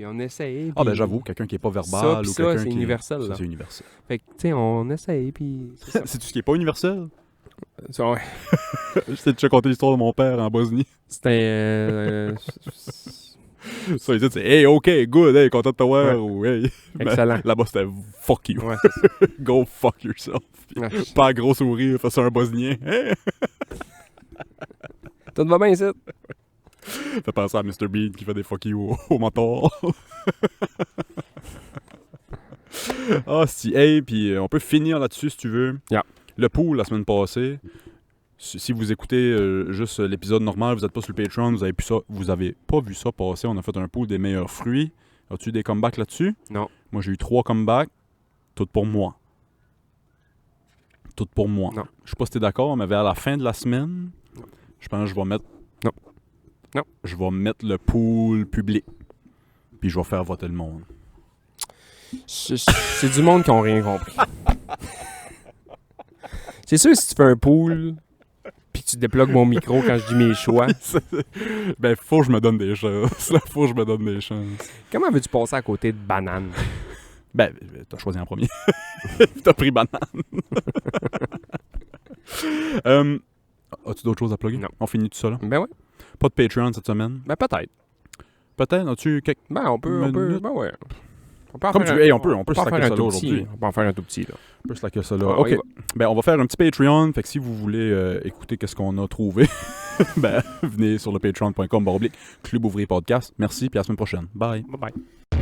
ok. on essaye. Ah ben puis- j'avoue, quelqu'un qui est pas verbal Ça, ou puis ça, quelqu'un c'est qui... universel, Ça, là. c'est universel. Fait que, tu sais, on essaye, puis c'est ça. C'est tout ce qui est pas universel? Ça, ouais. Je t'ai déjà conté l'histoire de mon père en Bosnie. C'était Ça, ils disent, c'est « Hey, OK, good, hey, content de te voir. Ouais. Ou « Hey. » excellent. Là-bas, c'était « Fuck you. Ouais, c'est ça. Go fuck yourself. » Puis, Ouais. pas un gros sourire face à un Bosnien. Hey! Tout va bien, ici? Fait penser à Mr. Bean qui fait des fuck you au mentor. Ah, si. Hey, puis on peut finir là-dessus si tu veux. Yeah. Le pool la semaine passée. Si vous écoutez juste l'épisode normal, vous n'êtes pas sur le Patreon, vous avez pas vu ça passer. On a fait un pool des meilleurs fruits. As-tu des comebacks là-dessus? Non. Moi, j'ai eu 3 comebacks. Toutes pour moi. Toutes pour moi. Non. Je sais pas si t'es d'accord, mais vers la fin de la semaine, je pense que je vais mettre... Non. Non. Je vais mettre le pool public. Puis je vais faire voter le monde. C'est du monde qui ont rien compris. C'est sûr, si tu fais un pool, puis que tu déplugues mon micro quand je dis mes choix, Ben, faut que je me donne des chances. Faut que je me donne des chances. comment veux-tu passer à côté de banane? Ben, t'as choisi en premier. T'as pris banane. As-tu d'autres choses à plugger? Non. On finit tout ça là? Ben ouais, Pas de Patreon cette semaine? ben peut-être. Peut-être? As-tu quelques... Ben on peut, Minute. ben ouais. On peut en Comme faire tu veux. Hey, on peut en slacker faire un ça tout là petit. aujourd'hui. On peut en faire un tout petit, là. On peut slacker ça là. Ah, OK. on y va. Ben, on va faire un petit Patreon. Fait que si vous voulez écouter qu'est-ce qu'on a trouvé, ben, venez sur le patreon.com/Club Ouvrier Podcast. Merci, puis à la semaine prochaine. Bye. Bye bye.